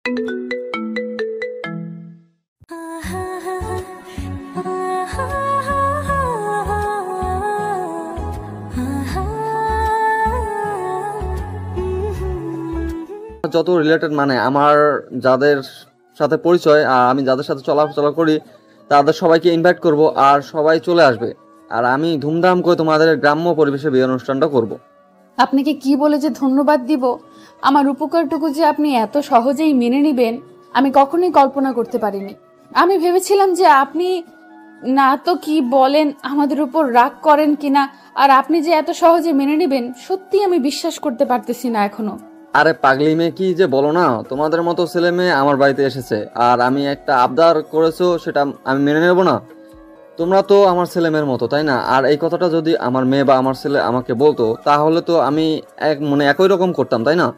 যত রিলেটেড মানে আমার যাদের সাথে পরিচয় আর আমি যাদের সাথে চলাফেরা করি তাদের সবাইকে ইনভাইট করব আর সবাই চলে আসবে। আর আমি ধুমধাম করে তোমাদের গ্রাম্য পরিবেশে বিয়ে অনুষ্ঠানটা করব। আপনাকে কি বলে যে ধন্যবাদ দিব, আমার উপকারটুকু যে আপনি এত সহজেই মেনে নেবেন আমি কখনোই কল্পনা করতে পারিনি। আমি ভেবেছিলাম যে আপনি না তো কি বলেন আমাদের উপর রাগ করেন কিনা, আর আপনি যে এত সহজে মেনে নেবেন সত্যি আমি বিশ্বাস করতে পারতেছি না এখনো। আরে পাগলি মেয়ে, কি যে বলো না, তোমাদের মতো ছেলে মেয়ে আমার বাড়িতে এসেছে আর আমি একটা আবদার করেছো সেটা আমি মেনে নেব না? তোমরা তো আমার ছেলে মেয়ের মতো, তাই না? আর এই কথাটা যদি আমার মেয়ে বা আমার ছেলে আমাকে বলতো তাহলে তো আমি একই রকম করতাম, তাই না?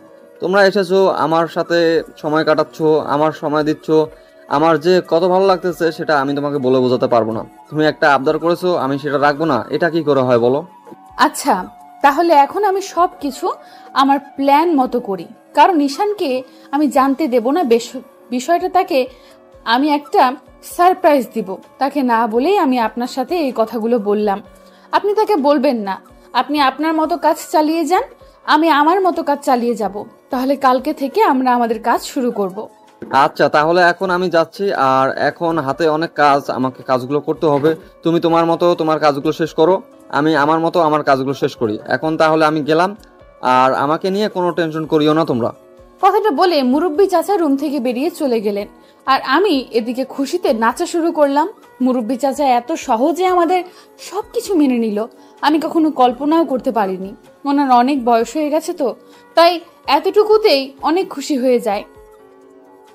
তোমরা এসেছো, আমার সাথে সময় কাটাচ্ছ, আমার সময় দিচ্ছ, আমার যে কত ভালো লাগতেছে সেটা আমি তোমাকে বলে বোঝাতে পারবো না। তুমি একটা আবদার করেছো, আমি সেটা রাখবো না, এটা কি করে হয় বলো? আচ্ছা, তাহলে এখন আমি সবকিছু আমার প্ল্যান মতো করি, কারণ ঈশানকে আমি জানতে দেব না বিষয়টা। তাকে আমি একটা সারপ্রাইজ দিব, তাকে না বলেই আমি আপনার সাথে এই কথাগুলো বললাম। আপনি তাকে বলবেন না, আপনি আপনার মতো কাজ চালিয়ে যান, আমি আমার মতো কাজ চালিয়ে যাব। তাহলে কালকে থেকে আমরা আমাদের কাজ শুরু করব। আচ্ছা, তাহলে এখন আমি যাচ্ছি, আর এখন হাতে অনেক কাজ, আমাকে কাজগুলো করতে হবে। তুমি তোমার মতো তোমার কাজগুলো শেষ করো, আমি আমার মতো আমার কাজগুলো শেষ করি। এখন তাহলে আমি গেলাম, আর আমাকে নিয়ে কোনো টেনশন করিও না তোমরা। কথাটা বলে মুরব্বি চাচা রুম থেকে বেরিয়ে চলে গেলেন, আর আমি এদিকে খুশিতে নাচা শুরু করলাম। মুরব্বি চাচা এত সহজে আমাদের সবকিছু মেনে নিল আমি কখনো কল্পনাও করতে পারিনি। ওনার অনেক বয়স হয়ে গেছে তো, তাই এতটুকুতেই অনেক খুশি হয়ে যায়।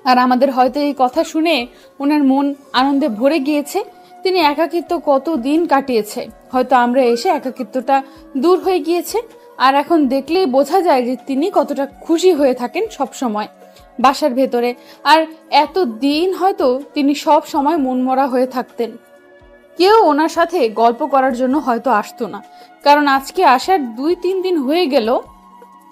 আর আমাদের হয়তো এই কথা শুনে ওনার মন আনন্দে ভরে গিয়েছে। তিনি একাকিত্ব কত দিন কাটিয়েছে, হয়তো আমরা এসে একাকিত্বটা দূর হয়ে গিয়েছে। আর এখন দেখলেই বোঝা যায় যে তিনি কতটা খুশি হয়ে থাকেন সব সময় বাসার ভেতরে। আর এত দিন হয়তো তিনি সব সময় মনমরা হয়ে থাকতেন, কেউ ওনার সাথে গল্প করার জন্য হয়তো আসতো না, কারণ আজকে আসার 2-3 দিন হয়ে গেল,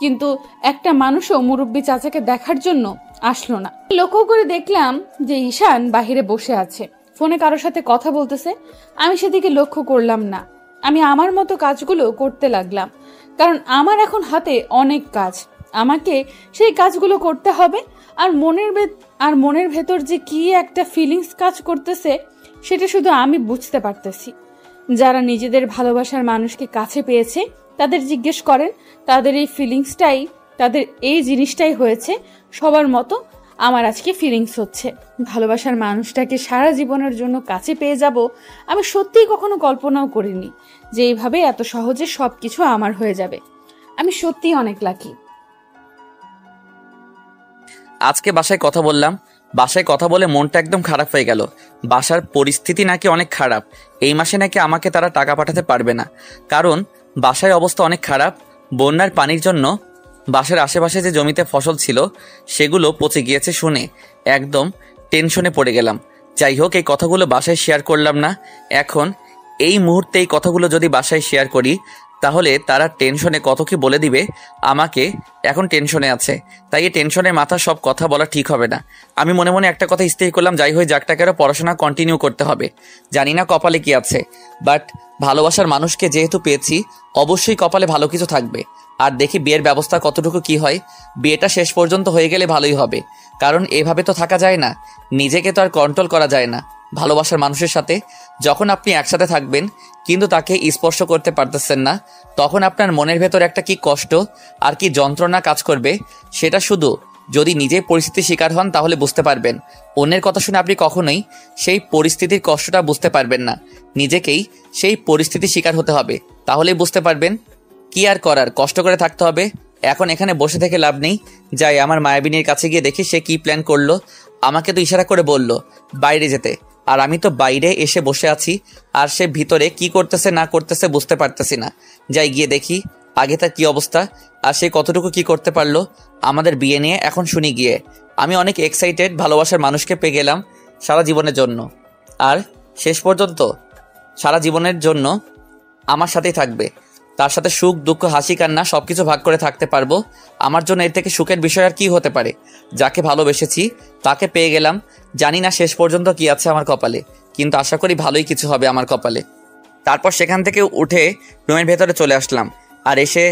কিন্তু একটা মানুষও মুরব্বি চাচাকে দেখার জন্য আসলো না। লক্ষ্য করে দেখলাম যে ঈশান বাহিরে বসে আছে, ফোনে কারোর সাথে কথা বলতেছে। আমি সেদিকে লক্ষ্য করলাম না, আমি আমার মতো কাজগুলো করতে লাগলাম, কারণ আমার এখন হাতে অনেক কাজ, আমাকে সেই কাজগুলো করতে হবে। আর মনের ভেতর যে কি একটা ফিলিংস কাজ করতেছে সেটা শুধু আমি বুঝতে পারতেছি। যারা নিজেদের ভালোবাসার মানুষকে কাছে পেয়েছে তাদের জিজ্ঞেস করেন, তাদের এই ফিলিংসটাই, তাদের এই জিনিসটাই হয়েছে। সবার মতো আমার আজকে ফিলিংস হচ্ছে, ভালোবাসার মানুষটাকে সারা জীবনের জন্য কাছে পেয়ে যাব। আমি সত্যিই কখনো কল্পনাও করিনি যে এইভাবে এত সহজে সবকিছু আমার হয়ে যাবে। আমি সত্যিই অনেক লাকি। আজকে বাসায় কথা বললাম, বাসায় কথা বলে মনটা একদম খারাপ হয়ে গেল। বাসার পরিস্থিতি নাকি অনেক খারাপ, এই মাসে নাকি আমাকে তারা টাকা পাঠাতে পারবে না, কারণ বাসায় অবস্থা অনেক খারাপ। বন্যার পানির জন্য বাসার আশেপাশে যে জমিতে ফসল ছিল সেগুলো পচে গিয়েছে শুনে একদম টেনশনে পড়ে গেলাম। যাই হোক, এই কথাগুলো বাসায় শেয়ার করলাম না। এখন এই মুহূর্তে এই কথাগুলো যদি বাসায় শেয়ার করি তাহলে তারা টেনশনে কত কি বলে দিবে আমাকে। এখন টেনশনে আছে, তাই এই টেনশনের মাথা সব কথা বলা ঠিক হবে না। আমি মনে মনে একটা কথা স্থির করলাম, যাই হোক যাকটাকেরও পড়াশোনা কন্টিনিউ করতে হবে। জানি না কপালে কি আছে, বাট ভালোবাসার মানুষকে যেহেতু পেয়েছি অবশ্যই কপালে ভালো কিছু থাকবে। আর দেখি বিয়ের ব্যবস্থা কতটুকু কি হয়। বিয়েটা শেষ পর্যন্ত হয়ে গেলে ভালোই হবে, কারণ এভাবে তো থাকা যায় না, নিজেকে তো আর কন্ট্রোল করা যায় না। ভালোবাসার মানুষের সাথে যখন আপনি একসাথে থাকবেন কিন্তু তাকে স্পর্শ করতে পারতেছেন না, তখন আপনার মনের ভেতর একটা কি কষ্ট আর কি যন্ত্রণা কাজ করবে, সেটা শুধু যদি নিজেই পরিস্থিতির শিকার হন তাহলে বুঝতে পারবেন। অন্যের কথা শুনে আপনি কখনোই সেই পরিস্থিতির কষ্টটা বুঝতে পারবেন না, নিজেকেই সেই পরিস্থিতির শিকার হতে হবে, তাহলেই বুঝতে পারবেন। কি আর করার, কষ্ট করে থাকতে হবে। এখন এখানে বসে থেকে লাভ নেই, যাই আমার মায়াবিনীর কাছে গিয়ে দেখি সে কি প্ল্যান করলো। আমাকে তো ইশারা করে বলল বাইরে যেতে, আর আমি তো বাইরে এসে বসে আছি, আর সে ভিতরে কি করতেছে না করতেছে বুঝতে পারতেছি না। যাই গিয়ে দেখি আগে তার কি অবস্থা, আর সে কতটুকু কি করতে পারলো আমাদের বিয়ে নিয়ে। এখন শুনি গিয়ে। আমি অনেক এক্সাইটেড, ভালোবাসার মানুষকে পেয়ে গেলাম সারা জীবনের জন্য, আর শেষ পর্যন্ত সারা জীবনের জন্য আমার সাথেই থাকবে। তার সাথে সুখ দুঃখ হাসি কান্না সবকিছু ভাগ করে থাকতে পারবো। আমার জন্য এর থেকে সুখের বিষয় আর কি হতে পারে? যাকে ভালোবেসেছি তাকে পেয়ে গেলাম। জানি না শেষ পর্যন্ত কি আছে আমার কপালে, কিন্তু আশা করি ভালোই কিছু হবে আমার কপালে। তারপর সেখান থেকে উঠে রুমের ভেতরে চলে আসলাম, আর এসে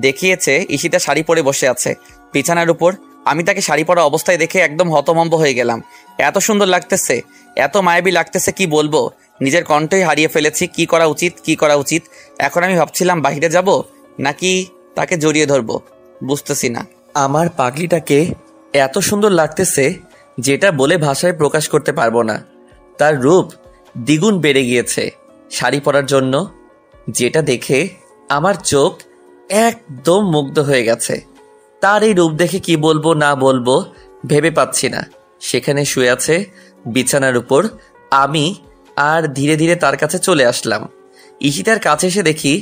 দেখিয়েছে ঈশিতা শাড়ি পরে বসে আছে বিছানার উপর। আমি তাকে শাড়ি পরা অবস্থায় দেখে একদম হতভম্ব হয়ে গেলাম। এত সুন্দর লাগতেছে, এত মায়াবী লাগতেছে, কি বলবো, নিজের কণ্ঠই হারিয়ে ফেলেছি। কি করা উচিত, কি করা উচিত? এখন আমি ভাবছিলাম বাইরে যাব নাকি তাকে জড়িয়ে ধরবো, বুঝতেছি না। আমার পাগলিটাকে এত সুন্দর লাগতেছে যেটা বলে ভাষায় প্রকাশ করতে পারবো না। তার রূপ দ্বিগুণ বেড়ে গিয়েছে শাড়ি পরার জন্য, যেটা দেখে আমার চোখ একদম মুগ্ধ হয়ে গেছে। তার এই রূপ দেখে কি বলবো না বলবো ভেবে পাচ্ছি না। সেখানে শুয়ে আছে বিছানার উপর। আমি আর ধীরে ধীরে তার কাছে চলে আসলাম। ঈশিতার কাছে এসে দেখি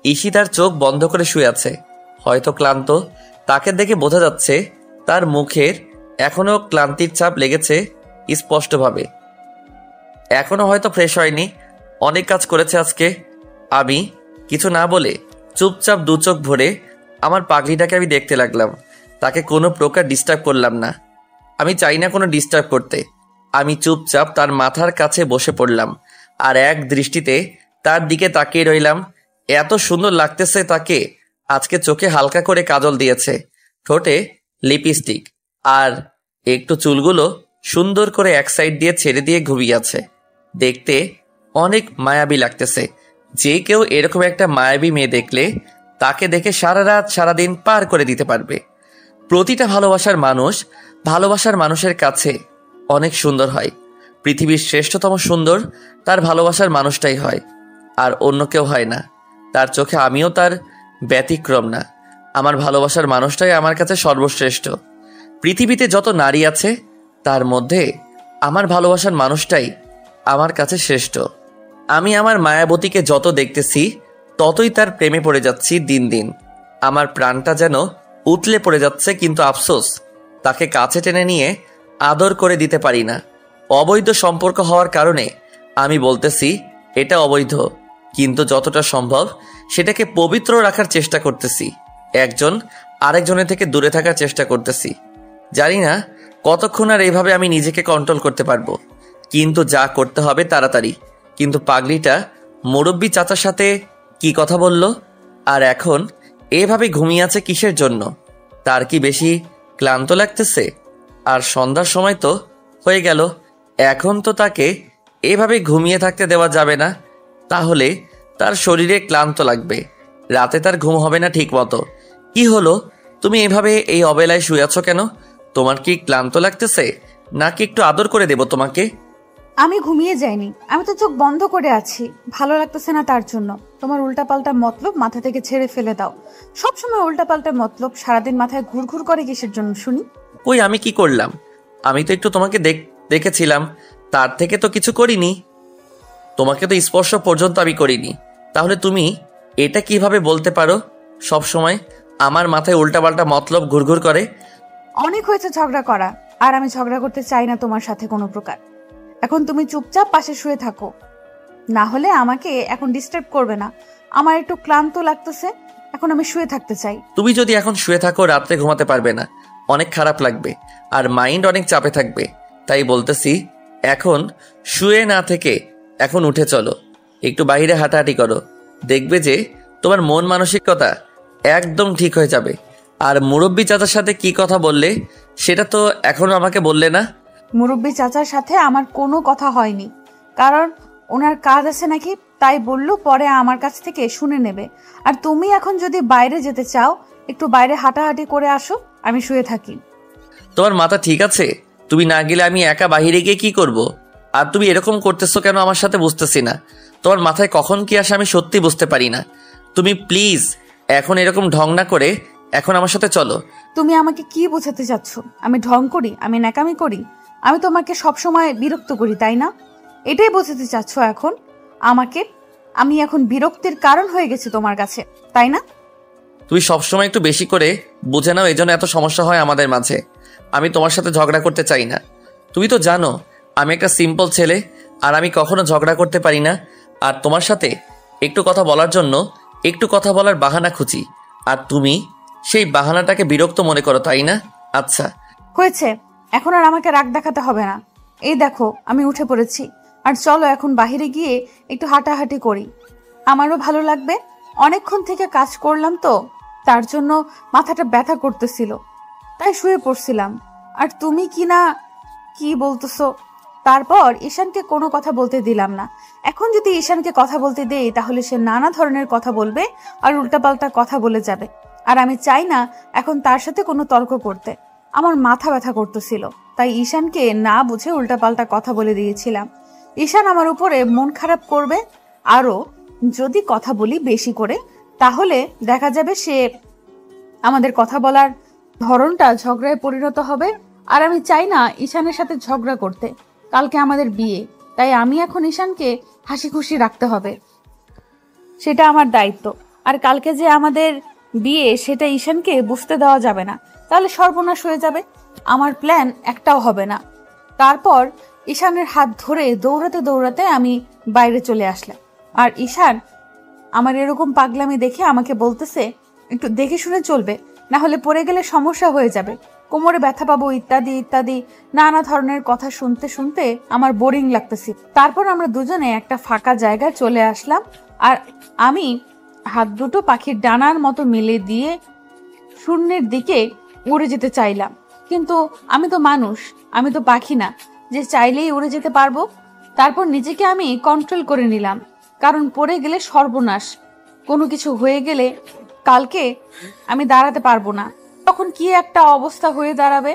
ঈশিতার চোখ বন্ধ করে শুয়ে আছে, হয়তো ক্লান্ত। তাকে দেখে বোঝা যাচ্ছে তার মুখের এখনো ক্লান্তির ছাপ লেগেছে স্পষ্টভাবে। এখনো হয়তো ফ্রেশ হয়নি, অনেক কাজ করেছে আজকে। আমি কিছু না বলে চুপচাপ দু চোখ ভরে আমার পাগলিটাকে আমি দেখতে লাগলাম। তাকে কোনো প্রকার ডিস্টার্ব করলাম না, আমি চাই না কোনো ডিস্টার্ব করতে। আমি চুপচাপ তার মাথার কাছে বসে পড়লাম আর এক দৃষ্টিতে তার দিকে তাকিয়ে রইলাম। এত সুন্দর লাগতেছে তাকে। আজকে চোখে হালকা করে কাজল দিয়েছে, ঠোঁটে লিপস্টিক, আর একটু চুলগুলো সুন্দর করে এক সাইড দিয়ে ছেড়ে দিয়ে ঘুমিয়ে আছে। দেখতে অনেক মায়াবী লাগতেছে। যে কেউ এরকম একটা মায়াবী মেয়ে দেখলে তাকে দেখে সারা রাত সারাদিন পার করে দিতে পারবে। প্রতিটা ভালোবাসার মানুষের কাছে অনেক সুন্দর হয়। পৃথিবীর শ্রেষ্ঠতম সুন্দর তার ভালোবাসার মানুষটাই হয়, আর অন্য কেউ হয় না। তার চোখে আমিও তার ব্যতিক্রম না। আমার ভালোবাসার মানুষটাই আমার কাছে সর্বশ্রেষ্ঠ। পৃথিবীতে যত নারী আছে তার মধ্যে আমার ভালোবাসার মানুষটাই আমার কাছে শ্রেষ্ঠ। আমি আমার মায়াবতীকে যত দেখতেছি ততই তার প্রেমে পড়ে যাচ্ছি দিন দিন। আমার প্রাণটা যেন উতলে পড়ে যাচ্ছে, কিন্তু আফসোস তাকে কাছে টেনে নিয়ে আদর করে দিতে পারি না। অবৈধ সম্পর্ক হওয়ার কারণে আমি বলতেছি এটা অবৈধ, কিন্তু যতটা সম্ভব সেটাকে পবিত্র রাখার চেষ্টা করতেছি। একজন আরেকজনের থেকে দূরে থাকার চেষ্টা করতেছি। জানি না কতক্ষণ আর এইভাবে আমি নিজেকে কন্ট্রোল করতে পারবো, কিন্তু যা করতে হবে তাড়াতাড়ি। কিন্তু পাগলিটা মুরব্বি চাচার সাথে কি কথা বলল, আর এখন এভাবে ঘুমিয়ে আছে কিসের জন্য? তার কি বেশি ক্লান্ত লাগতেছে? আর সন্ধ্যার সময় তো হয়ে গেল, এখন তো তাকে এভাবে ঘুমিয়ে থাকতে দেওয়া যাবে না, তাহলে তার শরীরে ক্লান্ত লাগবে, রাতে তার ঘুম হবে না ঠিক মতো। কি হলো, তুমি এভাবে এই অবেলায় শুয়ে আছো কেন? তোমার কি ক্লান্ত লাগতেছে নাকি একটু আদর করে দেব তোমাকে? আমি ঘুমিয়ে যাইনি, আমি তো চোখ বন্ধ করে আছি। ভালো লাগতেছে না তার জন্য। তোমার উল্টাপাল্টা মতলব মাথা থেকে ছেড়ে ফেলে দাও। সবসময় উল্টাপাল্টা মতলব সারাদিন মাথায় ঘুরঘুর করে কিসের জন্য শুনি? কই আমি কি করলাম? আমি তো একটু তোমাকে দেখেছিলাম, তার থেকে তো কিছু করিনি। তোমাকে তো স্পর্শ পর্যন্ত আমি করিনি, তাহলে তুমি এটা কিভাবে বলতে পারো সব সময় আমার মাথায় উল্টাপাল্টা মতলব ঘুরঘুর করে? অনেক হয়েছে ঝগড়া করা, আর আমি ঝগড়া করতে চাই না তোমার সাথে কোনো প্রকার। এখন তুমি চুপচাপ পাশে শুয়ে থাকো, না হলে আমাকে এখন ডিস্টার্ব করবে না। আমার একটু ক্লান্ত লাগতেছে, এখন আমি শুয়ে থাকতে চাই। তুমি যদি এখন শুয়ে থাকো রাত্রে ঘুমাতে পারবে না, অনেক খারাপ লাগবে, আর মাইন্ড অনেক চাপে থাকবে। তাই বলতেছি এখন শুয়ে না থেকে এখন উঠে চলো, একটু বাইরে হাঁটাহাঁটি করো, দেখবে যে তোমার মন মানসিকতা একদম ঠিক হয়ে যাবে। আর মুরব্বি চাচার সাথে কি কথা বললে সেটা তো এখনো আমাকে বললে না। মুরব্বী চাচার সাথে আমার কোনো কথা হয়নি, কারণ ওনার কাজ আছে নাকি, তাই বললো পরে আমার কাছ থেকে শুনে নেবে। আর তুমি এখন যদি বাইরে যেতে চাও, একটু বাইরে হাঁটাহাঁটি করে আসো, আমি শুয়ে থাকি। তোমার মাথা ঠিক আছে? তুমি না গেলে আমি একা বাহিরে গিয়ে কি করব? আর তুমি এরকম করতেছো কেন আমার সাথে, বুঝতেছি না। তোমার মাথায় কখন কি আসে আমি সত্যি বুঝতে পারি না। তুমি প্লিজ এখন এরকম ঢং না করে এখন আমার সাথে চলো। তুমি আমাকে কি বোঝাতে চাচ্ছ? আমি ঢং করি? আমি ন্যাকামি করি? আমি তোমাকে সবসময় বিরক্ত করি, তাই না? এটাই বোঝাতে চাচ্ছ এখন আমাকে? আমি এখন বিরক্তির কারণ হয়ে গেছি তোমার কাছে, তাই না? তুমি সবসময় একটু বেশি করে বুঝে নাও, এজন্য এত সমস্যা হয় আমাদের মাঝে। আমি তোমার সাথে ঝগড়া করতে চাই না। তুমি তো জানো আমি একটা সিম্পল ছেলে, আর আমি কখনো ঝগড়া করতে পারি না। আর তোমার সাথে একটু কথা বলার জন্য একটু কথা বলার বাহানা খুঁজি, আর তুমি সেই বাহানাটাকে বিরক্ত মনে করো, তাই না? আচ্ছা, হয়েছে, এখন আর আমাকে রাগ দেখাতে হবে না। এই দেখো আমি উঠে পড়েছি, আর চলো এখন বাইরে গিয়ে একটু হাঁটাহাঁটি করি, আমারও ভালো লাগবে। অনেকক্ষণ থেকে কাজ করলাম তো, তার জন্য মাথাটা ব্যথা করতেছিল, তাই শুয়ে পড়ছিলাম। আর তুমি কি বলতেছো? তারপর ঈশানকে কোনো কথা বলতে দিলাম না। এখন যদি ঈশানকে কথা বলতে দেই তাহলে সে নানা ধরনের কথা বলবে আর উল্টাপাল্টা কথা বলে যাবে, আর আমি চাই না এখন তার সাথে কোনো তর্ক করতে। আমার মাথা ব্যথা করতেছিল, তাই ঈশানকে না বুঝে উল্টাপাল্টা কথা বলে দিয়েছিলাম। ঈশান আমার উপরে মন খারাপ করবে, আরও যদি কথা বলি বেশি করে তাহলে দেখা যাবে সে আমাদের কথা বলার ধরনটা ঝগড়ায় পরিণত হবে, আর আমি চাই না ঈশানের সাথে ঝগড়া করতে। কালকে আমাদের বিয়ে, তাই আমি এখন ঈশানকে হাসি খুশি রাখতে হবে, সেটা আমার দায়িত্ব। আর কালকে যে আমাদের বিয়ে সেটা ঈশানকে বুঝতে দেওয়া যাবে না, তাহলে সর্বনাশ হয়ে যাবে, আমার প্ল্যান একটাও হবে না। তারপর ঈশানের হাত ধরে দৌড়াতে দৌড়াতে আমি বাইরে চলে আসলাম, আর ঈশান আমার এরকম পাগলামি দেখে আমাকে বলতেছে, একটু দেখে শুনে চলবে, না হলে পড়ে গেলে সমস্যা হয়ে যাবে, কোমরে ব্যথা পাবো, ইত্যাদি ইত্যাদি নানা ধরনের কথা শুনতে শুনতে আমার বোরিং লাগতেছে। তারপর আমরা দুজনে একটা ফাঁকা জায়গায় চলে আসলাম, আর আমি হাত দুটো পাখির ডানার মতো মিলে দিয়ে শূন্যের দিকে উড়ে যেতে চাইলাম, কিন্তু আমি তো মানুষ, আমি তো পাখি না যে চাইলেই উড়ে যেতে পারবো। তারপর নিজেকে আমি কন্ট্রোল করে নিলাম, কারণ পড়ে গেলে সর্বনাশ, কোনো কিছু হয়ে গেলে কালকে আমি দাঁড়াতে পারবো না, তখন কি একটা অবস্থা হয়ে দাঁড়াবে।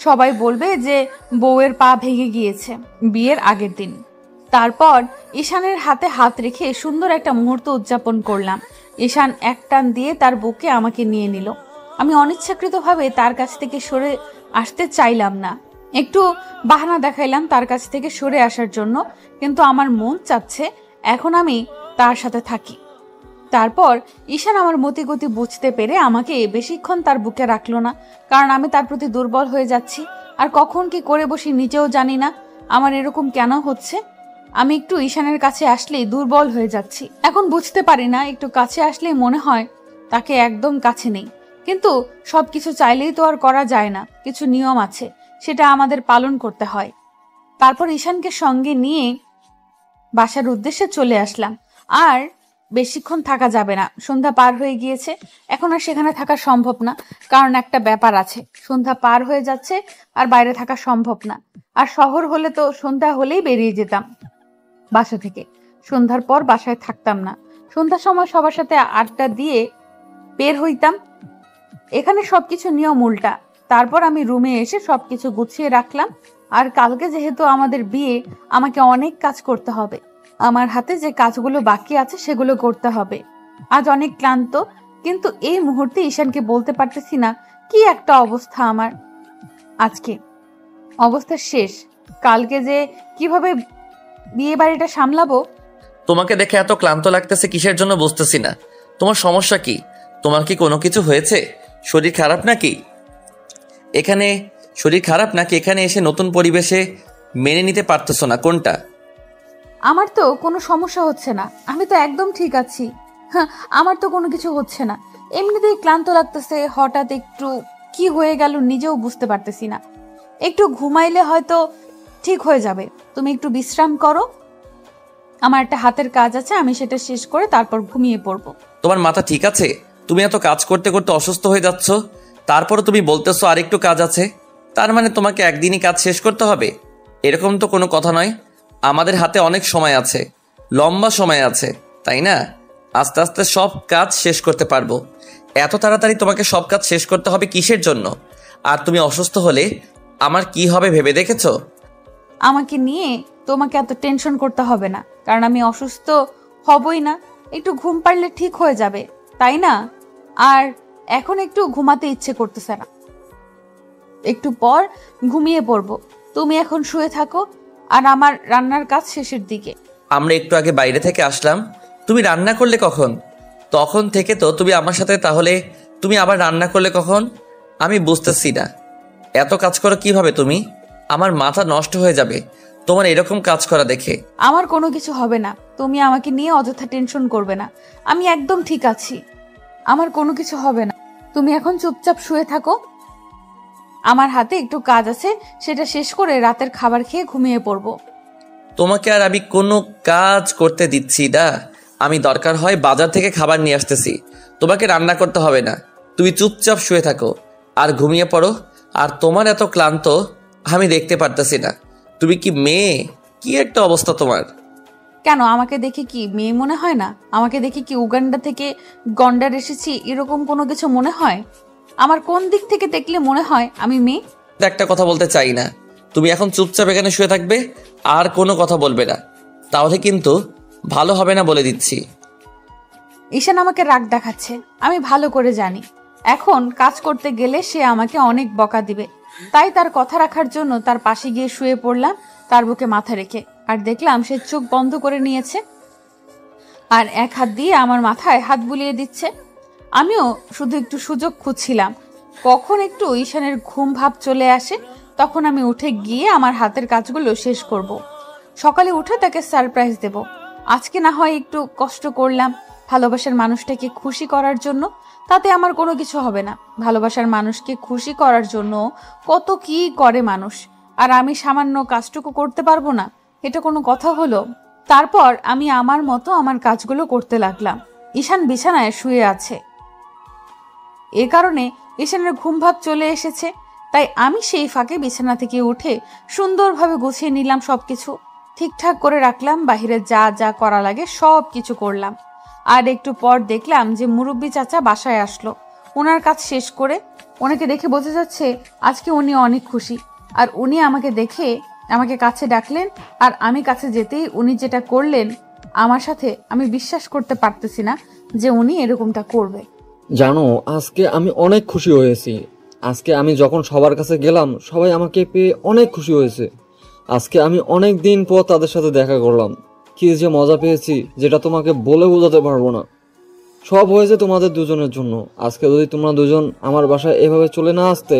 সবাই বলবে যে বউয়ের পা ভেঙে গিয়েছে বিয়ের আগের দিন। তারপর ঈশানের হাতে হাত রেখে সুন্দর একটা মুহূর্ত উদযাপন করলাম। ঈশান এক টান দিয়ে তার বুকে আমাকে নিয়ে নিল। আমি অনিচ্ছাকৃতভাবে তার কাছ থেকে সরে আসতে চাইলাম না, একটু বাহানা দেখাইলাম তার কাছ থেকে সরে আসার জন্য, কিন্তু আমার মন চাচ্ছে এখন আমি তার সাথে থাকি। তারপর ঈশান আমার মতিগতি বুঝতে পেরে আমাকে বেশিক্ষণ তার বুকে রাখলো না, কারণ আমি তার প্রতি দুর্বল হয়ে যাচ্ছি, আর কখন কি করে বসি নিজেও জানি না। আমার এরকম কেন হচ্ছে? আমি একটু ঈশানের কাছে আসলেই দুর্বল হয়ে যাচ্ছি, এখন বুঝতে পারি না, একটু কাছে আসলেই মনে হয় তাকে একদম কাছে নেই। কিন্তু সবকিছু চাইলেই তো আর করা যায় না, কিছু নিয়ম আছে, সেটা আমাদের পালন করতে হয়। তারপর ঈশানকে সঙ্গে নিয়ে বাসার উদ্দেশ্যে চলে আসলাম। আর বেশিক্ষণ থাকা যাবে না, সন্ধ্যা পার হয়ে গিয়েছে, এখন আর সেখানে থাকা সম্ভব না, কারণ একটা ব্যাপার আছে, সন্ধ্যা পার হয়ে যাচ্ছে আর বাইরে থাকা সম্ভব না। আর শহর হলে তো সন্ধ্যা হলেই বেরিয়ে যেতাম বাসা থেকে, সন্ধ্যার পর বাসায় থাকতাম না, সন্ধ্যার সময় সবার সাথে আড্ডা দিয়ে বের হইতাম। এখানে সবকিছু নিয়ম উল্টা। তারপর আমি রুমে এসে সবকিছু গুছিয়ে রাখলাম, আর কালকে যেহেতু আমাদের বিয়ে, আমাকে অনেক কাজ করতে হবে, আমার হাতে যে কাজগুলো বাকি আছে সেগুলো করতে হবে। আজ অনেক ক্লান্ত, কিন্তু এই মুহূর্তে ঈশানকে বলতে পারতেছি না কি একটা অবস্থা আমার আজকে, অবস্থা শেষ। কালকে যে কিভাবে বিয়ে বাড়িটা সামলাবো। তোমাকে দেখে এত ক্লান্ত লাগতেছে কিসের জন্য বুঝতেছি না। তোমার সমস্যা কি? তোমার কি কোনো কিছু হয়েছে? শরীর খারাপ নাকি? এখানে এসে নতুন পরিবেশে মেনে নিতে পারতেছো না? কোনটা? আমার তো কোনো সমস্যা হচ্ছে না, আমি তো একদম ঠিক আছি। হ্যাঁ, আমার তো কোনো কিছু হচ্ছে না, এমনিতেই ক্লান্ত লাগতেছে, হঠাৎ একটু কি হয়ে গেল নিজেও বুঝতে পারতেছি না। একটু ঘুমাইলে হয়তো ঠিক হয়ে যাবে, তুমি একটু বিশ্রাম করো, আমার একটা হাতের কাজ আছে, আমি সেটা শেষ করে তারপর ঘুমিয়ে পড়বো। তোমার মাথা ঠিক আছে? তুমি এত কাজ করতে করতে অসুস্থ হয়ে যাচ্ছ, তারপরও তুমি বলতেছো আরেকটু কাজ আছে। তার মানে তোমাকে একদিনই কাজ শেষ করতে হবে? এরকম তো কোনো কথা নয়। আমাদের হাতে অনেক সময় আছে, লম্বা সময় আছে, তাই না? আস্তে আস্তে সব কাজ শেষ করতে পারবো। এত তাড়াতাড়ি তোমাকে সব কাজ শেষ করতে হবে কিসের জন্য? আর তুমি অসুস্থ হলে আমার কি হবে ভেবে দেখেছো? আমাকে নিয়ে তোমাকে এত টেনশন করতে হবে না, কারণ আমি অসুস্থ হবই না, একটু ঘুম পারলে ঠিক হয়ে যাবে, তাই না? আর এখন একটু ঘুমাতে ইচ্ছে করতেছে না, একটু পর ঘুমিয়ে পড়বো। তুমি এখন শুয়ে থাকো, আর আমার রান্নার কাজ শেষের দিকে। আমরা একটু আগে বাইরে থেকে আসলাম, তুমি রান্না করলে কখন? তখন থেকে তো তুমি আমার সাথে, তাহলে তুমি আবার রান্না করলে কখন? আমি বুঝতেছি না, এত কাজ করো কিভাবে তুমি? আমার মাথা নষ্ট হয়ে যাবে। তোমার এরকম কাজ করা দেখে। আমার কোনো কিছু হবে না, তুমি আমাকে নিয়ে অযথা টেনশন করবে না। আমি একদম ঠিক আছি, আমার কোনো কিছু হবে না। তুমি এখন চুপচাপ শুয়ে থাকো, আমার হাতে একটু কাজ আছে, সেটা শেষ করে রাতের খাবার খেয়ে ঘুমিয়ে পড়বো। তোমাকে আর আমি কোনো কাজ করতে দিচ্ছি না। আমি দরকার হয় বাজার থেকে খাবার নিয়ে আসতেছি, তোমাকে রান্না করতে হবে না। তুমি চুপচাপ শুয়ে থাকো আর ঘুমিয়ে পড়ো। আর তোমার এত ক্লান্ত আমি দেখতে পারতেছি না। তুমি কি মেয়ে? কি একটা অবস্থা তোমার। কেন, আমাকে দেখে কি মেয়ে মনে হয় না? আমাকে দেখে কি উগান্ডা থেকে গন্ডার এসেছি এরকম কোনো কিছু মনে হয়? আমার কোন দিক থেকে দেখলে মনে হয় আমি মেয়ে? একটা কথা বলতে চাই না, তুমি এখন চুপচাপ এখানে শুয়ে থাকবে আর কোনো কথা বলবে না, তাহলে কিন্তু ভালো হবে না বলে দিচ্ছি। ঈশান আমাকে রাগ দেখাচ্ছে, আমি ভালো করে জানি এখন কাজ করতে গেলে সে আমাকে অনেক বকা দিবে। তাই তার কথা রাখার জন্য তার পাশে গিয়ে শুয়ে পড়লাম, তার বুকে মাথা রেখে। আর দেখলাম সে চোখ বন্ধ করে নিয়েছে আর এক হাত দিয়ে আমার মাথায় হাত বুলিয়ে দিচ্ছে। আমিও শুধু একটু সুযোগ খুঁজছিলাম কখন একটু ঈশানের ঘুম ভাব চলে আসে, তখন আমি উঠে গিয়ে আমার হাতের কাজগুলো শেষ করব। সকালে উঠে তাকে সারপ্রাইজ দেব। আজকে না হয় একটু কষ্ট করলাম ভালোবাসার মানুষটাকে খুশি করার জন্য, তাতে আমার কোনো কিছু হবে না। ভালোবাসার মানুষকে খুশি করার জন্য কত কি করে মানুষ, আর আমি সামান্য কাজটুকু করতে পারবো না? এটা কোনো কথা হলো? তারপর আমি আমার মতো আমার কাজগুলো করতে লাগলাম। ঈশান বিছানায় শুয়ে আছে, এ কারণে ঈশানের ঘুম ভাব চলে এসেছে। তাই আমি সেই ফাঁকে বিছানা থেকে উঠে সুন্দরভাবে গুছিয়ে নিলাম, সবকিছু ঠিকঠাক করে রাখলাম, বাহিরে যা যা করা লাগে সব কিছু করলাম। আর একটু পর দেখলাম যে মুরব্বি চাচা বাসায় আসলো। ওনার কাজ শেষ করে, ওনাকে দেখে বোঝা যাচ্ছে আজকে উনি অনেক খুশি। আর উনি আমাকে দেখে আমাকে কাছে ডাকলেন, আর আমি কাছে যেতেই উনি যেটা করলেন আমার সাথে, আমি বিশ্বাস করতে পারতেছি না যে উনি এরকমটা করবে। জানো, আজকে আমি অনেক খুশি হয়েছি। আজকে আমি যখন সবার কাছে গেলাম, সবাই আমাকে পেয়ে অনেক খুশি হয়েছে। আজকে আমি অনেক দিন পর তাদের সাথে দেখা করলাম। কি যে মজা পেয়েছি, যেটা তোমাকে বলে বোঝাতে পারবো না। সব হয়েছে তোমাদের দুজনের জন্য। আজকে যদি তোমরা দুজন আমার বাসায় এভাবে চলে না আসতে,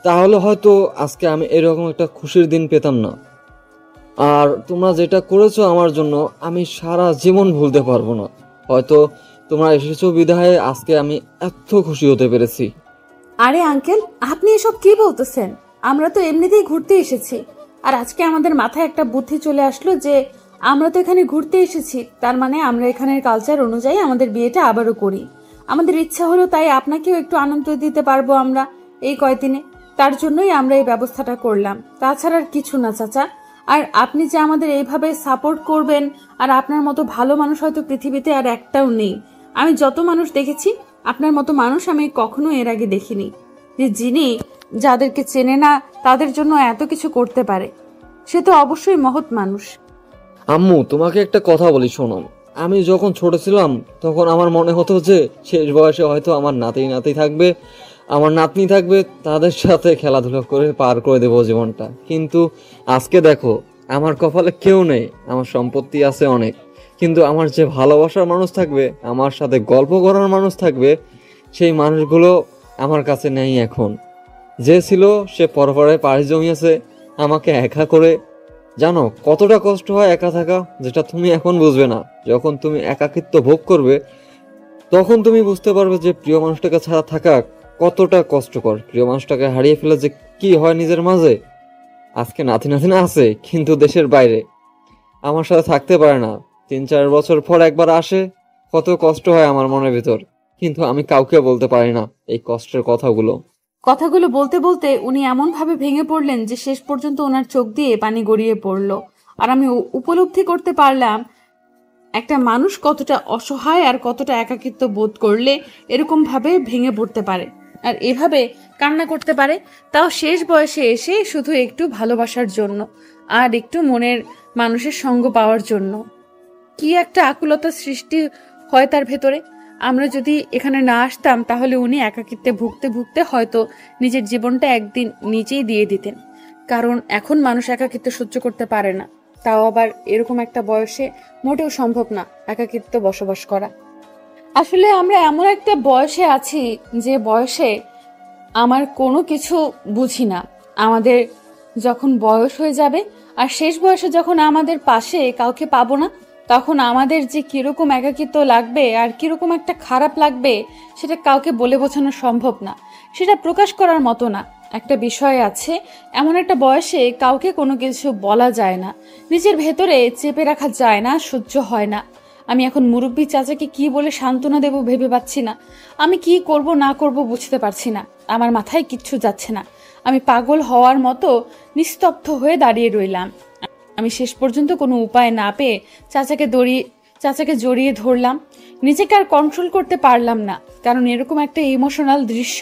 তাহলে হয়তো আজকে আমি এরকম একটা খুশির দিন পেতাম না। আর তোমরা যেটা করেছো আমার জন্য, আমি সারা জীবন ভুলতে পারবো না। হয়তো তোমরা এসেছো বিধায় আজকে আমি এত খুশি হতে পেরেছি। আরে আঙ্কেল, আপনি এসব কি বলতেছেন? আমরা তো এমনিতেই ঘুরতে এসেছি, আর আজকে আমাদের মাথায় একটা বুদ্ধি চলে আসলো যে আমরা তো এখানে ঘুরতে এসেছি, তার মানে আমরা এখানের কালচার অনুযায়ী আমাদের বিয়েটা আবারও করি। আমাদের ইচ্ছা হলো, তাই আপনাকেও একটু আনন্দ দিতে পারবো আমরা এই কয়দিনে। তার জন্যই আমরা এই ব্যবস্থাটা করলাম, তাছাড়া আর কিছু না চাচা। আর আপনি যে আমাদের এইভাবে সাপোর্ট করবেন, আর আপনার মতো ভালো মানুষ হয়তো পৃথিবীতে আর একটাও নেই। আমি যত মানুষ দেখেছি, আপনার মতো মানুষ আমি কখনো এর আগে দেখিনি, যে যিনি যাদেরকে চেনে না তাদের জন্য এত কিছু করতে পারে। সে তো অবশ্যই মহৎ মানুষ। আম্মু, তোমাকে একটা কথা বলি, শোনো। আমি যখন ছোট ছিলাম তখন আমার মনে হতো যে শেষ বয়সে হয়তো আমার নাতি থাকবে, আমার নাতনি থাকবে, তাদের সাথে খেলাধুলা করে পার করে দেবো জীবনটা। কিন্তু আজকে দেখো, আমার কপালে কেউ নেই। আমার সম্পত্তি আছে অনেক, কিন্তু আমার যে ভালোবাসার মানুষ থাকবে, আমার সাথে গল্প করার মানুষ থাকবে, সেই মানুষগুলো আমার কাছে নেই এখন। যে ছিল সে পরপরে পাড়ি জমিয়েছে আমাকে একা করে। জানো কতটা কষ্ট হয় একা থাকা, যেটা তুমি এখন বুঝবে না। যখন তুমি একাকিত্ব ভোগ করবে, তখন তুমি বুঝতে পারবে যে প্রিয় মানুষটাকে ছাড়া থাকা কতটা কষ্টকর। প্রিয় মানুষটাকে হারিয়ে ফেলে যে কি হয় নিজের মাঝে। আজকে নাতি আছে, কিন্তু দেশের বাইরে, আমার সাথে থাকতে পারে না। 3-4 বছর পর একবার আসে, কত কষ্ট হয় আমার মনের ভিতর, কিন্তু আমি কাউকে বলতে পারি না এই কষ্টের কথাগুলো বলতে বলতে উনি এমন ভাবে ভেঙে পড়লেন যে শেষ পর্যন্ত ওনার চোখ দিয়ে পানি গড়িয়ে পড়লো। আর আমি উপলব্ধি করতে পারলাম একটা মানুষ কতটা অসহায় আর কতটা একাকিত্ব বোধ করলে এরকম ভাবে ভেঙে পড়তে পারে, আর এভাবে কান্না করতে পারে, তাও শেষ বয়সে এসে শুধু একটু ভালোবাসার জন্য আর একটু মনের মানুষের সঙ্গ পাওয়ার জন্য। কি একটা আকুলতা সৃষ্টি হয় তার ভেতরে। আমরা যদি এখানে না আসতাম, তাহলে উনি একাকিত্বে ভুগতে ভুগতে হয়তো নিজের জীবনটা একদিন নিজেই দিয়ে দিতেন। কারণ এখন মানুষ একাকিত্ব সহ্য করতে পারে না, তাও আবার এরকম একটা বয়সে মোটেও সম্ভব না একাকিত্ব বসবাস করা। আসলে আমরা এমন একটা বয়সে আছি যে বয়সে আমার কোনো কিছু বুঝি না। আমাদের যখন বয়স হয়ে যাবে আর শেষ বয়সে যখন আমাদের পাশে কাউকে পাবো না, তখন আমাদের যে কিরকম একাকিত্ব লাগবে আর কিরকম একটা খারাপ লাগবে, সেটা কাউকে বলে বোঝানো সম্ভব না, সেটা প্রকাশ করার মতো না। একটা বিষয় আছে, এমন একটা বয়সে কাউকে কোনো কিছু বলা যায় না, নিজের ভেতরে চেপে রাখা যায় না, সহ্য হয় না। আমি এখন মুরব্বী চাচাকে কি বলে সান্ত্বনা দেব ভেবে পাচ্ছি না। আমি কি করব না করব বুঝতে পারছি না। আমার মাথায় কিচ্ছু যাচ্ছে না। আমি পাগল হওয়ার মতো নিস্তব্ধ হয়ে দাঁড়িয়ে রইলাম। আমি শেষ পর্যন্ত কোনো উপায় না পেয়ে চাচাকে জড়িয়ে ধরলাম। নিজেকে আর কন্ট্রোল করতে পারলাম না, কারণ এরকম একটা ইমোশনাল দৃশ্য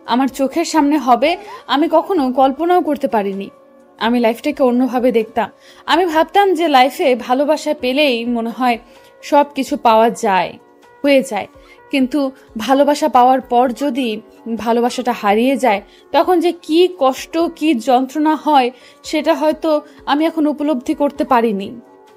আমার চোখের সামনে হবে আমি কখনো কল্পনাও করতে পারিনি। আমি লাইফটাকে অন্যভাবে দেখতাম। আমি ভাবতাম যে লাইফে ভালোবাসা পেলেই মনে হয় সব কিছু পাওয়া হয়ে যায়, কিন্তু ভালোবাসা পাওয়ার পর যদি ভালোবাসাটা হারিয়ে যায়, তখন যে কি কষ্ট, কি যন্ত্রণা হয়, সেটা হয়তো আমি এখন উপলব্ধি করতে পারিনি।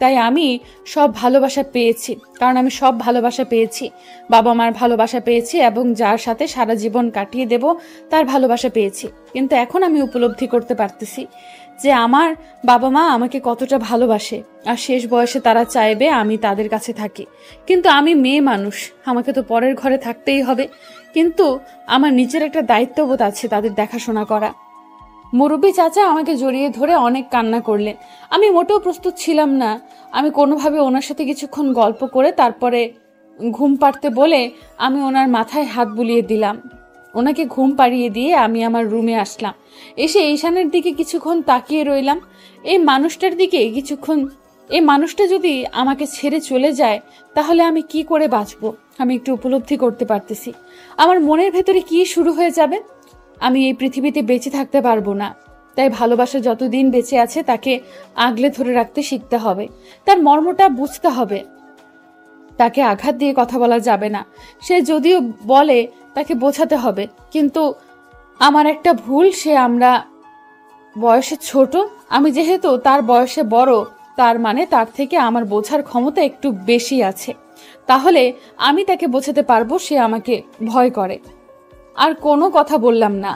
তাই আমি সব ভালোবাসা পেয়েছি, কারণ আমি সব ভালোবাসা পেয়েছি। বাবা মার ভালোবাসা পেয়েছি এবং যার সাথে সারা জীবন কাটিয়ে দেব তার ভালোবাসা পেয়েছি। কিন্তু এখন আমি উপলব্ধি করতে পারতেছি যে আমার বাবা মা আমাকে কতটা ভালোবাসে, আর শেষ বয়সে তারা চাইবে আমি তাদের কাছে থাকি। কিন্তু আমি মেয়ে মানুষ, আমাকে তো পরের ঘরে থাকতেই হবে, কিন্তু আমার নিজের একটা দায়িত্ববোধ আছে তাদের দেখাশোনা করা। মুরব্বী চাচা আমাকে জড়িয়ে ধরে অনেক কান্না করলেন। আমি মোটেও প্রস্তুত ছিলাম না। আমি কোনোভাবে ওনার সাথে কিছুক্ষণ গল্প করে তারপরে ঘুম পাড়তে বলে আমি ওনার মাথায় হাত বুলিয়ে দিলাম। ওনাকে ঘুম পাড়িয়ে দিয়ে আমি আমার রুমে আসলাম। এসে ঈশানের দিকে কিছুক্ষণ তাকিয়ে রইলাম। এই মানুষটা যদি আমাকে ছেড়ে চলে যায়, তাহলে আমি কি করে বাঁচবো? আমি একটু উপলব্ধি করতে পারতেছি আমার মনের ভেতরে কি শুরু হয়ে যাবে। আমি এই পৃথিবীতে বেঁচে থাকতে পারবো না। তাই ভালোবাসা যতদিন বেঁচে আছে তাকে আগলে ধরে রাখতে শিখতে হবে, তার মর্মটা বুঝতে হবে। তাকে আঘাত দিয়ে কথা বলা যাবে না। সে যদিও বলে তাকে বোঝাতে হবে, কিন্তু আমার একটা ভুল, আমরা বয়সে ছোট, আমি যেহেতু তার বয়সে বড়, তার মানে তার থেকে আমার বোঝার ক্ষমতা একটু বেশি আছে। তাহলে আমি তাকে বোঝাতে পারবো সে আমাকে ভয় করে। আর কোনো কথা বললাম না,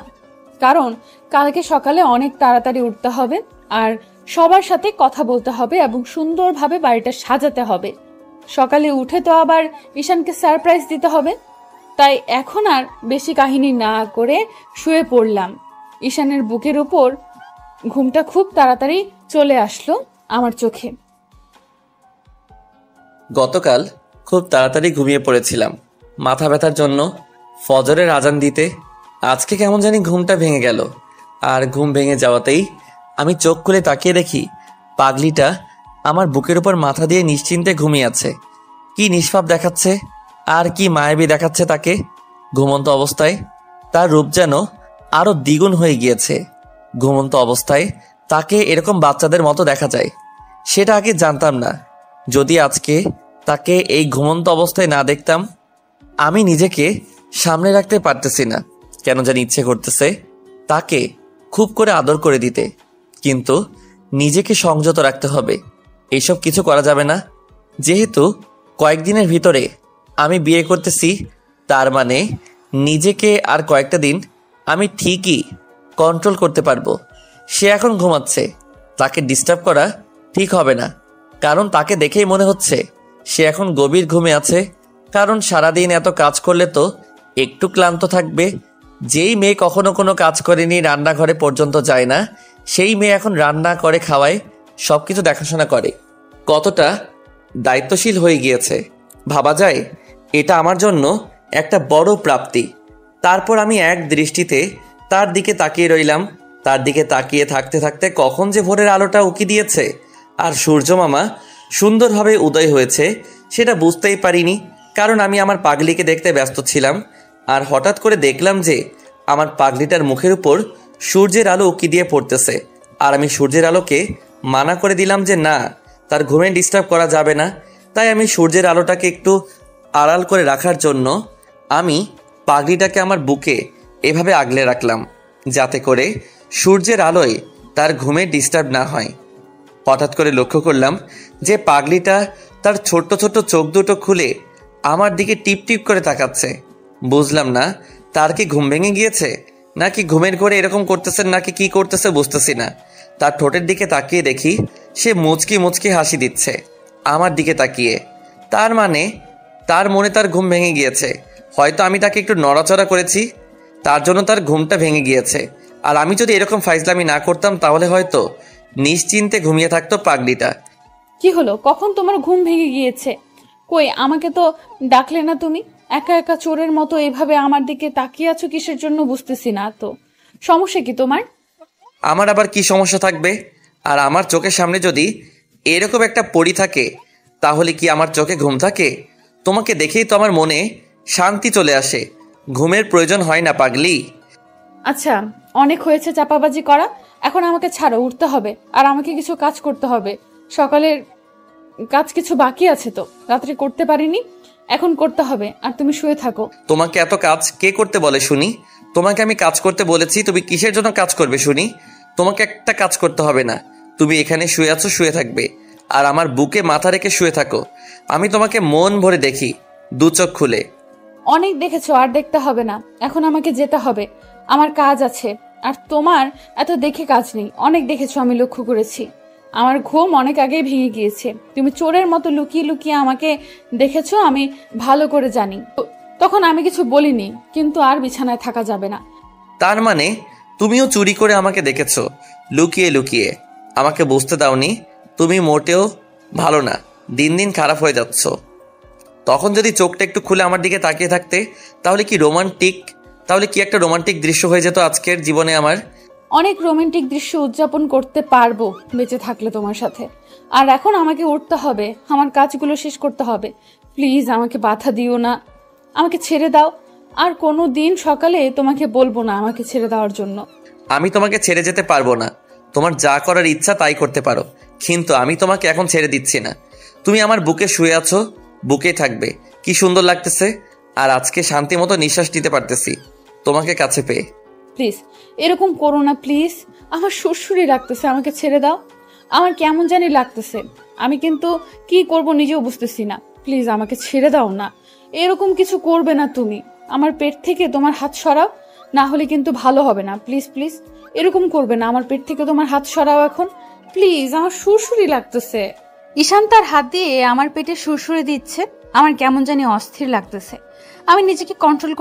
কারণ কালকে সকালে অনেক তাড়াতাড়ি উঠতে হবে আর সবার সাথে কথা বলতে হবে এবং সুন্দরভাবে বাড়িটা সাজাতে হবে। সকালে উঠে তো আবার ঈশানকে সারপ্রাইজ দিতে হবে। তাই এখন আর বেশি কাহিনী না করে শুয়ে পড়লাম। ঈশানের বুকের উপর ঘুমটা খুব তাড়াতাড়ি চলে আসলো আমার চোখে। গতকাল খুব তাড়াতাড়ি ঘুমিয়ে পড়েছিলাম মাথা ব্যথার জন্য। ফজরের আজান দিতে আজকে কেমন জানি ঘুমটা ভেঙে গেল। আর ঘুম ভেঙে যাওয়াতেই আমি চোখ খুলে তাকিয়ে দেখি পাগলিটা আমার বুকের উপর মাথা দিয়ে নিশ্চিন্তে ঘুমিয়ে আছে। কি নিষ্পাপ দেখাচ্ছে আর কি মায়াবী দেখাচ্ছে তাকে ঘুমন্ত অবস্থায়। তার রূপ যেন আরো দ্বিগুণ হয়ে গিয়েছে। ঘুমন্ত অবস্থায় তাকে এরকম বাচ্চাদের মতো দেখা যায়, সেটা আগে জানতাম না। যদি আজকে তাকে এই ঘুমন্ত অবস্থায় না দেখতাম, আমি নিজেকে সামনে রাখতে পারতেছি না। কেন জানি ইচ্ছে করতেছে তাকে খুব করে আদর করে দিতে, কিন্তু নিজেকে সংযত রাখতে হবে। এইসব কিছু করা যাবে না। যেহেতু কয়েকদিনের ভিতরে আমি বিয়ে করতেছি, তার মানে নিজেকে আর কয়েকটা দিন আমি ঠিকই কন্ট্রোল করতে পারবো। সে এখন ঘুমাচ্ছে, তাকে ডিস্টার্ব করা ঠিক হবে না, কারণ তাকে দেখেই মনে হচ্ছে সে এখন গভীর ঘুমে আছে। কারণ সারাদিন এত কাজ করলে তো একটু ক্লান্ত থাকবে। যেই মেয়ে কখনো কোনো কাজ করেনি, রান্নাঘরে পর্যন্ত যায় না, সেই মেয়ে এখন রান্না করে, খাওয়ায়, সব কিছু দেখাশোনা করে। কতটা দায়িত্বশীল হয়ে গিয়েছে ভাবা যায়। এটা আমার জন্য একটা বড় প্রাপ্তি। তারপর আমি এক দৃষ্টিতে তার দিকে তাকিয়ে রইলাম। তার দিকে তাকিয়ে থাকতে থাকতে কখন যে ভোরের আলোটা উকি দিয়েছে আর সূর্য মামা সুন্দরভাবে উদয় হয়েছে সেটা বুঝতেই পারিনি, কারণ আমি আমার পাগলিকে দেখতে ব্যস্ত ছিলাম। আর হঠাৎ করে দেখলাম যে আমার পাগলিটার মুখের উপর সূর্যের আলো উকি দিয়ে পড়তেছে। আর আমি সূর্যের আলোকে মানা করে দিলাম যে না, তার ঘুমে ডিস্টার্ব করা যাবে না। তাই আমি সূর্যের আলোটাকে একটু আড়াল করে রাখার জন্য আমি পাগলিটাকে আমার বুকে এভাবে আগলে রাখলাম, যাতে করে সূর্যের আলোয় তার ঘুমে ডিস্টার্ব না হয়। হঠাৎ করে লক্ষ্য করলাম যে পাগলিটা তার ছোট্ট ছোট্ট চোখ দুটো খুলে আমার দিকে টিপ টিপ করে তাকাচ্ছে। বুঝলাম না তার কি ঘুম ভেঙে গিয়েছে, নাকি ঘুমের ঘরে এরকম করতেছে, নাকি কি করতেছে বুঝতেছি না। তার ঠোঁটের দিকে তাকিয়ে দেখি সে মুচকি মুচকি হাসি দিচ্ছে আমার দিকে তাকিয়ে। তার মানে তার মনে তার ঘুম ভেঙে গিয়েছে। হয়তো আমি তাকে একটু নড়াচড়া করেছি, তার জন্য তার ঘুমটা ভেঙে গিয়েছে। আর আমি যদি এরকম ফাইজলামি না করতাম তাহলে হয়তো নিশ্চিন্তে ঘুমিয়ে থাকতো পাগলিটা। কি হলো, কখন তোমার ঘুম ভেঙে গিয়েছে? কই, আমাকে তো ডাকলে না তুমি? একা একা চোরের মতো এভাবে আমার দিকে তাকিয়ে আছো কিসের জন্য বুঝতেছি না তো। সমস্যা কি তোমার? আমার আবার কি সমস্যা থাকবে? আর আমার চোখের সামনে যদি এরকম একটা পরী থাকে তাহলে কি আমার চোখে ঘুম থাকে? তোমাকে দেখেই তো আমার মনে শান্তি চলে আসে। ঘুমের প্রয়োজন হয় না পাগলি। আচ্ছা, অনেক হয়েছে চাপাবাজি করা, এখন আমাকে ছাড়ো, উঠতে হবে। আর আমাকে কিছু কাজ করতে হবে। সকালের কাজ কিছু বাকি আছে, তো রাত্রে করতে পারিনি, এখন করতে হবে। আর তুমি শুয়ে থাকো। তোমাকে এত কাজ কে করতে বলে শুনি? তোমাকে আমি কাজ করতে বলেছি, তুমি কিসের জন্য কাজ করবে শুনি? তোমাকে একটা কাজ করতে হবে না। তুমি এখানে শুয়ে আছো, শুয়ে থাকবে। আর আমার বুকে মাথা রেখে শুয়ে থাকো। আমি তোমাকে মন ভরে দেখি, দু চোখ খুলে। অনেক দেখেছো, আর দেখতে হবে না। এখন আমাকে যেতে হবে, আমার কাজ আছে। আর তোমার এত দেখে কাজ নেই। অনেক দেখেছো, আমি লক্ষ্য করেছি। আমার ঘুম অনেক আগেই ভেঙে গিয়েছে। তুমি চোরের মতো লুকিয়ে লুকিয়ে আমাকে দেখেছো, আমি ভালো করে জানি। তখন আমি কিছু বলিনি, কিন্তু আর বিছানায় থাকা যাবে না। তার মানে তুমিও চুরি করে আমাকে দেখেছো, লুকিয়ে লুকিয়ে। আমাকে বুঝতে দাওনি তুমি মোটেও ভালো না, দিন দিন খারাপ হয়ে যাচ্ছ। তখন যদি চোখটা একটু খুলে আমার দিকে তাকিয়ে থাকতে তাহলে কি একটা রোমান্টিক দৃশ্য হয়ে যেত আজকের জীবনে আমার। অনেক রোমান্টিক দৃশ্য উদযাপন করতে পারবো বেঁচে থাকলে তোমার সাথে। আর এখন আমাকে উঠতে হবে, আমার কাজগুলো শেষ করতে হবে। প্লিজ আমাকে বাধা দিও না, আমাকে ছেড়ে দাও। আর কোনো দিন সকালে তোমাকে বলবো না আমাকে ছেড়ে দেওয়ার জন্য। আমি তোমাকে ছেড়ে যেতে পারবো না। তোমার যা করার ইচ্ছা তাই করতে পারো, কিন্তু আমি তোমাকে এখন ছেড়ে দিচ্ছি না। তুমি আমার বুকে শুয়ে আছো, বুকেই থাকবে। কি সুন্দর লাগতেছে। আর আজকে শান্তি মতো নিঃশ্বাস নিতে পারতেছি তোমাকে কাছে পেয়ে। প্লিজ এরকম করো না, প্লিজ। আমার সুরসুরি লাগতেছে, আমাকে ছেড়ে দাও। আমার কেমন জানি লাগতেছে, আমি কিন্তু কি করব নিজেও বুঝতেছি না। প্লিজ আমাকে ছেড়ে দাও না। এরকম কিছু করবে না তুমি। আমার পেট থেকে তোমার হাত সরাও, না হলে কিন্তু ভালো হবে না। প্লিজ প্লিজ এরকম করবে না। আমার পেট থেকে তোমার হাত সরাও এখন, প্লিজ। আমার সুরসুরি লাগতেছে। ঈশান তার হাত দিয়ে আমার পেটে সুরসুরি দিচ্ছে। আমার কেমন জানি অস্থির লাগতেছে। আমি নিজেকে কন্ট্রোল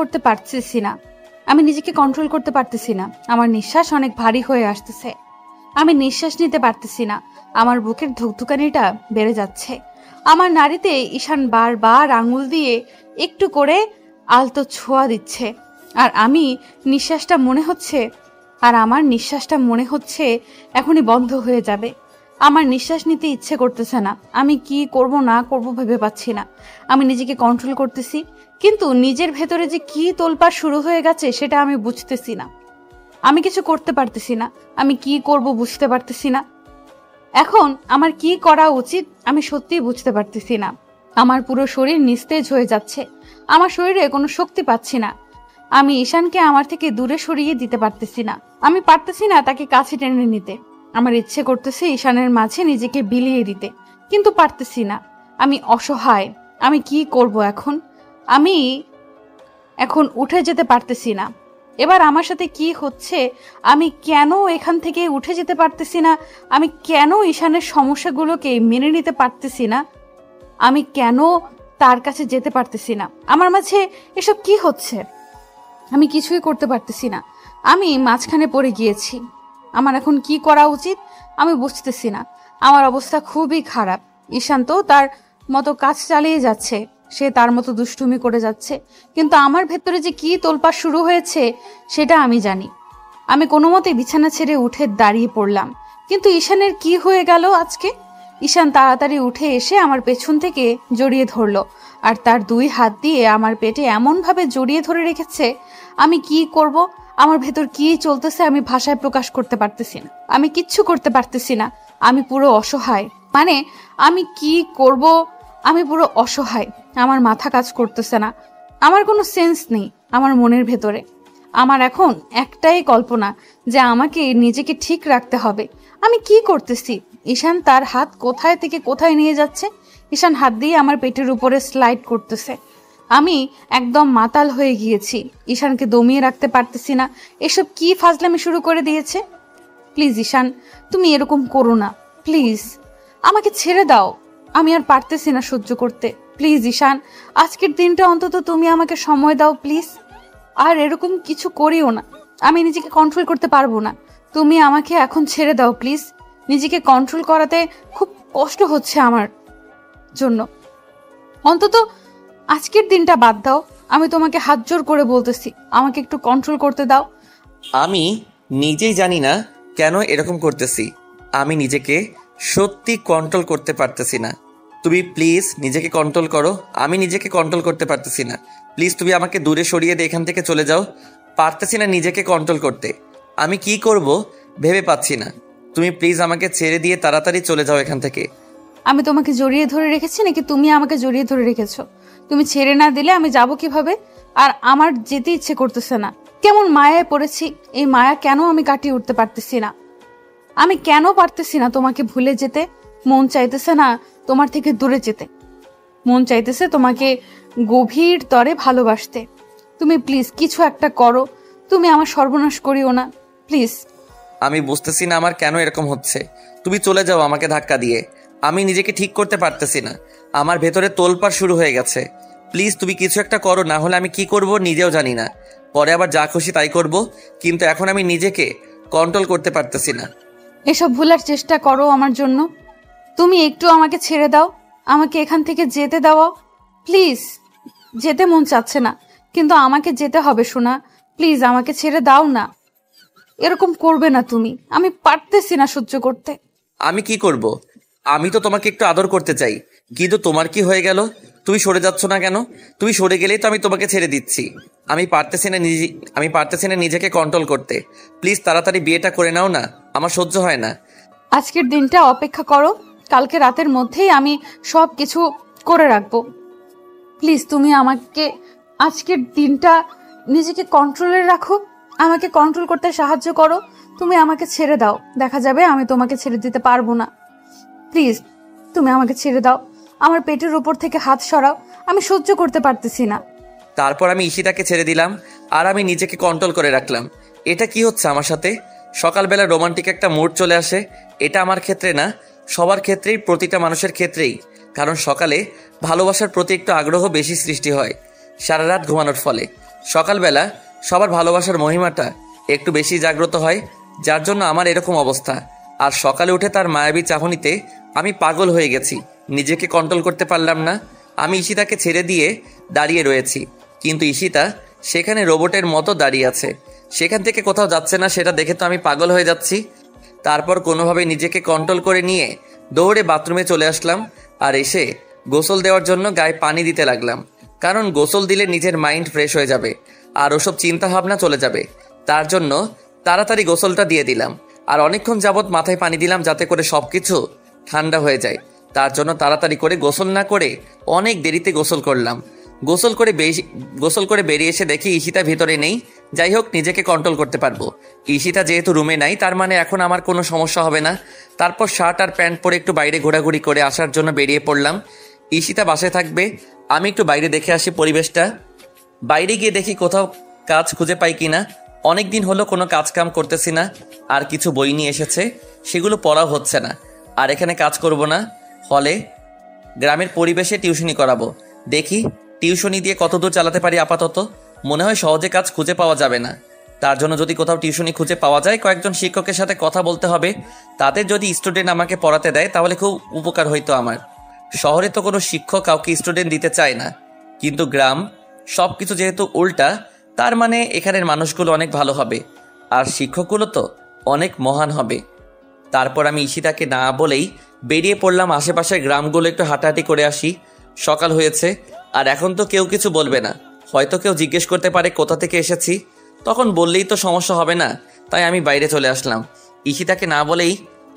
করতে পারতেছি না। আমার নিঃশ্বাস অনেক ভারী হয়ে আসতেছে। আমি নিঃশ্বাস নিতে পারতেছি না। আমার বুকের ধুকধুকানিটা বেড়ে যাচ্ছে। আমার নাড়িতে ঈশান বারবার আঙুল দিয়ে একটু করে আলতো ছোঁয়া দিচ্ছে। আর আমার নিঃশ্বাসটা মনে হচ্ছে এখনই বন্ধ হয়ে যাবে। আমার নিঃশ্বাস নিতে ইচ্ছে করতেছে না। আমি কি করব না করব ভেবে পাচ্ছি না। আমি নিজেকে কন্ট্রোল করতেছি, কিন্তু নিজের ভেতরে যে কি তোলপাড় শুরু হয়ে গেছে সেটা আমি বুঝতেছি না। আমি কিছু করতে পারতেছি না। আমি কি করব বুঝতে পারতেছি না। এখন আমার কি করা উচিত আমি সত্যিই বুঝতে পারতেছি না। আমার পুরো শরীর নিস্তেজ হয়ে যাচ্ছে। আমার শরীরে কোনো শক্তি পাচ্ছি না। আমি ঈশানকে আমার থেকে দূরে সরিয়ে দিতে পারতেছি না। আমি পারতেছি না তাকে কাছে টেনে নিতে। আমার ইচ্ছে করতেছে ঈশানের মাঝে নিজেকে বিলিয়ে দিতে, কিন্তু পারতেছি না। আমি অসহায়। আমি কি করব এখন? আমি এখন উঠে যেতে পারতেছি না। এবার আমার সাথে কি হচ্ছে? আমি কেন এখান থেকে উঠে যেতে পারতেছি না? আমি কেন ঈশানের সমস্যাগুলোকে মেনে নিতে পারতেছি না? আমি কেন তার কাছে যেতে পারতেছি না? আমার মাঝে এসব কি হচ্ছে? আমি কিছুই করতে পারতেছি না। আমি মাঝখানে পড়ে গিয়েছি। আমার এখন কি করা উচিত আমি বুঝতেছি না। আমার অবস্থা খুবই খারাপ। ঈশান তো তার মতো কাজ চালিয়ে যাচ্ছে, সে তার মতো দুষ্টুমি করে যাচ্ছে, কিন্তু আমার ভেতরে যে কি তোলপাড় শুরু হয়েছে সেটা আমি জানি। আমি কোনো মতে বিছানা ছেড়ে উঠে দাঁড়িয়ে পড়লাম, কিন্তু ঈশানের কি হয়ে গেল আজকে? ঈশান তাড়াতাড়ি উঠে এসে আমার পেছন থেকে জড়িয়ে ধরলো, আর তার দুই হাত দিয়ে আমার পেটে এমনভাবে জড়িয়ে ধরে রেখেছে। আমি কি করব? আমার ভেতর কি চলতেছে আমি ভাষায় প্রকাশ করতে পারতেছি না। আমি কিচ্ছু করতে পারতেছি না। আমি পুরো অসহায়। আমি কি করব? আমি পুরো অসহায়। আমার মাথা কাজ করতেছে না। আমার কোনো সেন্স নেই আমার মনের ভেতরে। আমার এখন একটাই কল্পনা যে আমাকে নিজেকে ঠিক রাখতে হবে। আমি কি করতেছি? ঈশান তার হাত কোথায় থেকে কোথায় নিয়ে যাচ্ছে। ঈশান হাত দিয়ে আমার পেটের উপরে স্লাইড করতেছে। আমি একদম মাতাল হয়ে গিয়েছি। ঈশানকে দমিয়ে রাখতে পারতেছি না। এসব কি ফাজলামি শুরু করে দিয়েছে? প্লিজ ঈশান, তুমি এরকম করো না প্লিজ, আমাকে ছেড়ে দাও, আমি আর পারতেছি না সহ্য করতে। প্লিজ ঈশান, আজকের দিনটা অন্তত তুমি আমাকে সময় দাও প্লিজ। আর এরকম কিছু করিও না, আমি নিজেকে কন্ট্রোল করতে পারবো না। তুমি আমাকে এখন ছেড়ে দাও প্লিজ। নিজেকে কন্ট্রোল করাতে খুব কষ্ট হচ্ছে আমার জন্য। অন্তত আজকের দিনটা বাদ দাও, আমি তোমাকে হাত জোর করে বলতেছি, আমাকে একটু কন্ট্রোল করতে দাও। আমি নিজেই জানি না কেন এরকম করতেছি। আমি নিজেকে সত্যি কন্ট্রোল করতে পারতেছি না। তুমি প্লিজ নিজেকে কন্ট্রোল করো। আমি নিজেকে কন্ট্রোল করতে পারতেছি না। প্লিজ তুমি আমাকে দূরে সরিয়ে দিয়ে এখান থেকে চলে যাও। পারতেছি না নিজেকে কন্ট্রোল করতে। আমি কি করব ভেবে পাচ্ছি না। তুমি প্লিজ আমাকে ছেড়ে দিয়ে তাড়াতাড়ি চলে যাও এখান থেকে। আমি তোমাকে জড়িয়ে ধরে রেখেছি নাকি তুমি আমাকে জড়িয়ে ধরে রেখেছো? তুমি ছেড়ে না দিলে আমি যাব কিভাবে? আর আমার যেতে ইচ্ছে করতেছে না। কেমন মায়ায় পড়েছি, এই মায়া কেন আমি কাটিয়ে উঠতে পারতেছি না? আমি কেন পারতেছি না তোমাকে ভুলে যেতে? মন চাইতেছে না তোমার থেকে দূরে যেতে, মন চাইতেছে তোমাকে গভীর তরে ভালোবাসতে। তুমি প্লিজ কিছু একটা করো, তুমি আমার সর্বনাশ করিও না প্লিজ। আমি বুঝতেছি না আমার কেন এরকম হচ্ছে। তুমি চলে যাও আমাকে ধাক্কা দিয়ে। আমি নিজেকে ঠিক করতে পারতেছি না। আমার ভেতরে তোলপাড় শুরু হয়ে গেছে। প্লিজ তুমি কিছু একটা করো, না হলে আমি কি করব নিজেও জানি না। পরে আবার যা খুশি তাই করব, কিন্তু এখন আমি নিজেকে কন্ট্রোল করতে পারতেছি না। এসব ভুলার চেষ্টা করো আমার জন্য। তুমি একটু আমাকে ছেড়ে দাও, আমাকে এখান থেকে যেতে দাও প্লিজ। যেতে মন চাচ্ছে না, কিন্তু আমাকে যেতে হবে সোনা। প্লিজ আমাকে ছেড়ে দাও না। এরকম করবে না তুমি, আমি পারতেছি না সহ্য করতে। আমি কি করব? আমি তো তোমাকে একটু আদর করতে চাই, কিন্তু তোমার কি হয়ে গেল? তুমি সরে যাচ্ছ না কেন? তুমি সরে গেলেই তো আমি তোমাকে ছেড়ে দিচ্ছি। আমি পারতেছি না নিজেকে কন্ট্রোল করতে। প্লিজ তাড়াতাড়ি বিয়েটা করে নাও না, আমার সহ্য হয় না। আজকের দিনটা অপেক্ষা করো, কালকে রাতের মধ্যেই আমি সব কিছু করে রাখবো। প্লিজ তুমি আমাকে আজকের দিনটা নিজেকে কন্ট্রোলে রাখো, আমাকে কন্ট্রোল করতে সাহায্য করো। তুমি আমাকে ছেড়ে দাও, দেখা যাবে আমি তোমাকে ছেড়ে দিতে পারবো না। প্লিজ তুমি আমাকে ছেড়ে দাও, আমার পেটের উপর থেকে হাত সরাও, আমি সহ্য করতে পারতেছি না। তারপর আমি ঈশিতাকে ছেড়ে দিলাম আর আমি নিজেকে কন্ট্রোল করে রাখলাম। এটা কি হচ্ছে আমার সাথে? সকালবেলা রোমান্টিক একটা মুড চলে আসে। এটা আমার ক্ষেত্রে না, সবার ক্ষেত্রেই, প্রতিটা মানুষের ক্ষেত্রেই। কারণ সকালে ভালোবাসার প্রতি একটু আগ্রহ বেশি সৃষ্টি হয় সারা রাত ঘুমানোর ফলে। সকালবেলা সবার ভালোবাসার মহিমাটা একটু বেশি জাগ্রত হয়, যার জন্য আমার এরকম অবস্থা। আর সকালে উঠে তার মায়াবী চাহনিতে আমি পাগল হয়ে গেছি, নিজেকে কন্ট্রোল করতে পারলাম না। আমি ঈশিতাকে ছেড়ে দিয়ে দাঁড়িয়ে রয়েছি, কিন্তু ঈশিতা সেখানে রোবটের মতো দাঁড়িয়ে আছে, সেখান থেকে কোথাও যাচ্ছে না। সেটা দেখে তো আমি পাগল হয়ে যাচ্ছি। তারপর কোনোভাবে নিজেকে কন্ট্রোল করে নিয়ে দৌড়ে বাথরুমে চলে আসলাম আর এসে গোসল দেওয়ার জন্য গায়ে পানি দিতে লাগলাম। কারণ গোসল দিলে নিজের মাইন্ড ফ্রেশ হয়ে যাবে আর ওসব চিন্তা ভাবনা চলে যাবে। তার জন্য তাড়াতাড়ি গোসলটা দিয়ে দিলাম আর অনেকক্ষণ যাবৎ মাথায় পানি দিলাম যাতে করে সব কিছু ঠান্ডা হয়ে যায়। তার জন্য তাড়াতাড়ি করে গোসল না করে অনেক দেরিতে গোসল করলাম। গোসল করে বেরিয়ে এসে দেখি ঈশিতা ভিতরে নেই। যাই হোক, নিজেকে কন্ট্রোল করতে পারবো। ঈশিতা যেহেতু রুমে নাই, তার মানে এখন আমার কোনো সমস্যা হবে না। তারপর শার্ট আর প্যান্ট পরে একটু বাইরে ঘোরাঘুরি করে আসার জন্য বেরিয়ে পড়লাম। ঈশিতা বাসায় থাকবে, আমি একটু বাইরে দেখে আসি পরিবেশটা। বাইরে গিয়ে দেখি কোথাও কাজ খুঁজে পাই কিনা। অনেক দিন হলো কোনো কাজ কাম করতেছি না, আর কিছু বই নিয়ে এসেছে, সেগুলো পড়াও হচ্ছে না। আর এখানে কাজ করব না, হলে গ্রামের পরিবেশে টিউশনি করাবো। দেখি টিউশনি দিয়ে কতদূর চালাতে পারি। আপাতত মনে হয় সহজে কাজ খুঁজে পাওয়া যাবে না। তার জন্য যদি কোথাও টিউশনি খুঁজে পাওয়া যায়, কয়েকজন শিক্ষকের সাথে কথা বলতে হবে। তাদের যদি স্টুডেন্ট আমাকে পড়াতে দেয় তাহলে খুব উপকার হইতো আমার। শহরে তো কোনো শিক্ষক কাউকে স্টুডেন্ট দিতে চায় না, কিন্তু গ্রাম সব কিছু যেহেতু উল্টা, তার মানে এখানের মানুষগুলো অনেক ভালো হবে আর শিক্ষকগুলো তো অনেক মহান হবে। তারপর আমি ঈশিতাকে না বলেই বেরিয়ে পড়লাম আশেপাশের গ্রামগুলো একটু হাঁটাহাঁটি করে আসি। সকাল হয়েছে আর এখন তো কেউ কিছু বলবে না। হয়তো কেউ জিজ্ঞেস করতে পারে কোথা থেকে এসেছি, তখন বললেই তো সমস্যা হবে না। তাই আমি বাইরে চলে আসলাম ঈশিতাকে না বলেই।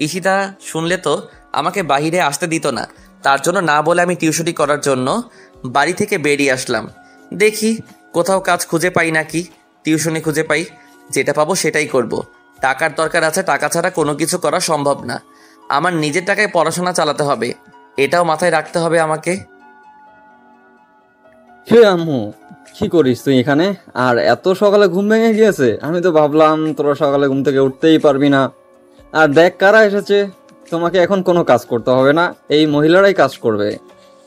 ঈশিতা শুনলে তো আমাকে বাইরে আসতে দিত না, তার জন্য না বলে আমি টিউশনি করার জন্য বাড়ি থেকে বেরিয়ে আসলাম। দেখি কোথাও কাজ খুঁজে পাই নাকি, টিউশনি খুঁজে পাই। যেটা পাবো সেটাই করব। টাকার দরকার আছে, টাকা ছাড়া কোনো কিছু করা সম্ভব না। আমার নিজের টাকায় পড়াশোনা চালাতে হবে, এটাও মাথায় রাখতে হবে আমাকে। হে আম্মু, কি করিস তুই এখানে? আর এত সকালে ঘুম ভেঙে গিয়েছে? আমি তো ভাবলাম তোরা সকালে ঘুম থেকে উঠতেই পারবি না। আর দেখ কারা এসেছে। তোমাকে এখন কোনো কাজ করতে হবে না, এই মহিলারাই কাজ করবে।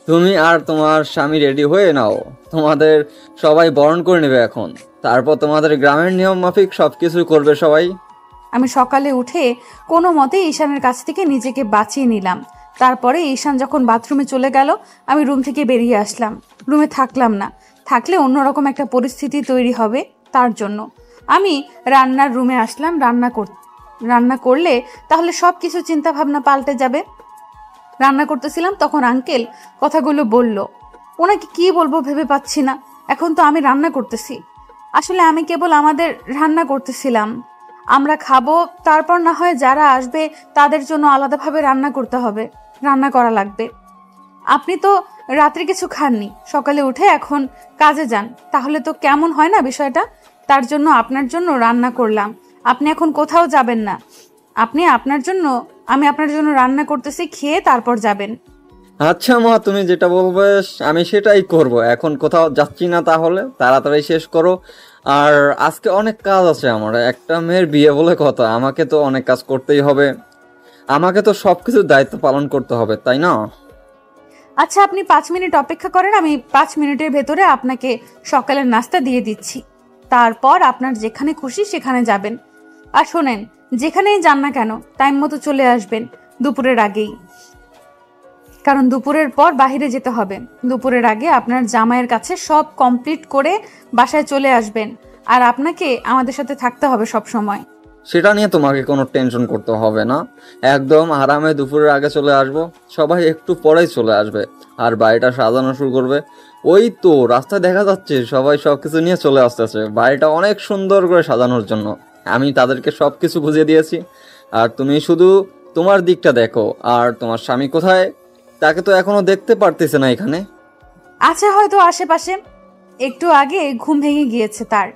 তুমি আর তোমার স্বামী রেডি হয়ে নাও, তোমাদের সবাই বরণ করে নেবে এখন। তারপর তোমাদের গ্রামের নিয়ম মাফিক সবকিছু করবে সবাই। আমি সকালে উঠে কোনো মতে ঈশানের কাছ থেকে নিজেকে বাঁচিয়ে নিলাম। তারপরে ঈশান যখন বাথরুমে চলে গেল, আমি রুম থেকে বেরিয়ে আসলাম। রুমে থাকলাম না, থাকলে অন্যরকম একটা পরিস্থিতি তৈরি হবে। তার জন্য আমি রান্নার রুমে আসলাম। রান্না করলে তাহলে সব কিছু চিন্তা ভাবনা পাল্টে যাবে। রান্না করতেছিলাম, তখন আঙ্কেল কথাগুলো বলল। ওনাকে কি বলবো ভেবে পাচ্ছি না। এখন তো আমি রান্না করতেছি, আসলে আমি কেবল আমাদের রান্না করতেছিলাম। আমরা খাবো, তারপর না হয় যারা আসবে তাদের জন্য আলাদাভাবে রান্না করতে হবে, রান্না করা লাগবে। আপনি তো রাত্রে কিছু খাননি, সকালে উঠে এখন কাজে যান, তাহলে তো কেমন হয় না বিষয়টা। তার জন্য আপনার জন্য রান্না করলাম। আপনি এখন কোথাও যাবেন না, আমি আপনার জন্য রান্না করতেছি, খেয়ে তারপর যাবেন। আচ্ছা মা, তুমি যেটা বলবে আমি সেটাই করব। এখন কোথাও যাচ্ছি না, তাহলে তাড়াতাড়ি শেষ করো। আর আজকে অনেক কাজ আছে আমার, একটা মেয়ের বিয়ে বলে কথা, আমাকে তো অনেক কাজ করতেই হবে, আমাকে তো সবকিছুর দায়িত্ব পালন করতে হবে, তাই না? আচ্ছা, আপনি 5 মিনিট অপেক্ষা করেন, আমি 5 মিনিটের ভেতরে আপনাকে সকালের নাস্তা দিয়ে দিচ্ছি। তারপর আপনার যেখানে খুশি সেখানে যাবেন। আর শোনেন, যেখানেই যান না কেন টাইম মতো চলে আসবেন দুপুরের আগেই, কারণ দুপুরের পর বাইরে যেতে হবে। দুপুরের আগে আপনার জামাইয়ের কাছে সব কমপ্লিট করে বাসায় চলে আসবেন। আর আপনাকে আমাদের সাথে থাকতে হবে সব সময়। সেটা নিয়ে তোমাকে কোনো টেনশন করতে হবে না, একদম আরামে দুপুরের আগে চলে আসবো। সবাই একটু পরেই চলে আসবে আর বাড়িটা সাজানো শুরু করবে। ওই তো রাস্তায় দেখা যাচ্ছে সবাই সবকিছু নিয়ে চলে আসতেছে বাড়িটা অনেক সুন্দর করে সাজানোর জন্য। আমি তাদেরকে সবকিছু বুঝিয়ে দিয়েছি, আর তুমি শুধু তোমার দিকটা দেখো। আর তোমার স্বামী কোথায়? তাকে তো এখনো দেখতে পারতেছে না এখানে। আছে হয়তো আশেপাশে, একটু আগে ঘুম ভেঙে গিয়েছে তার।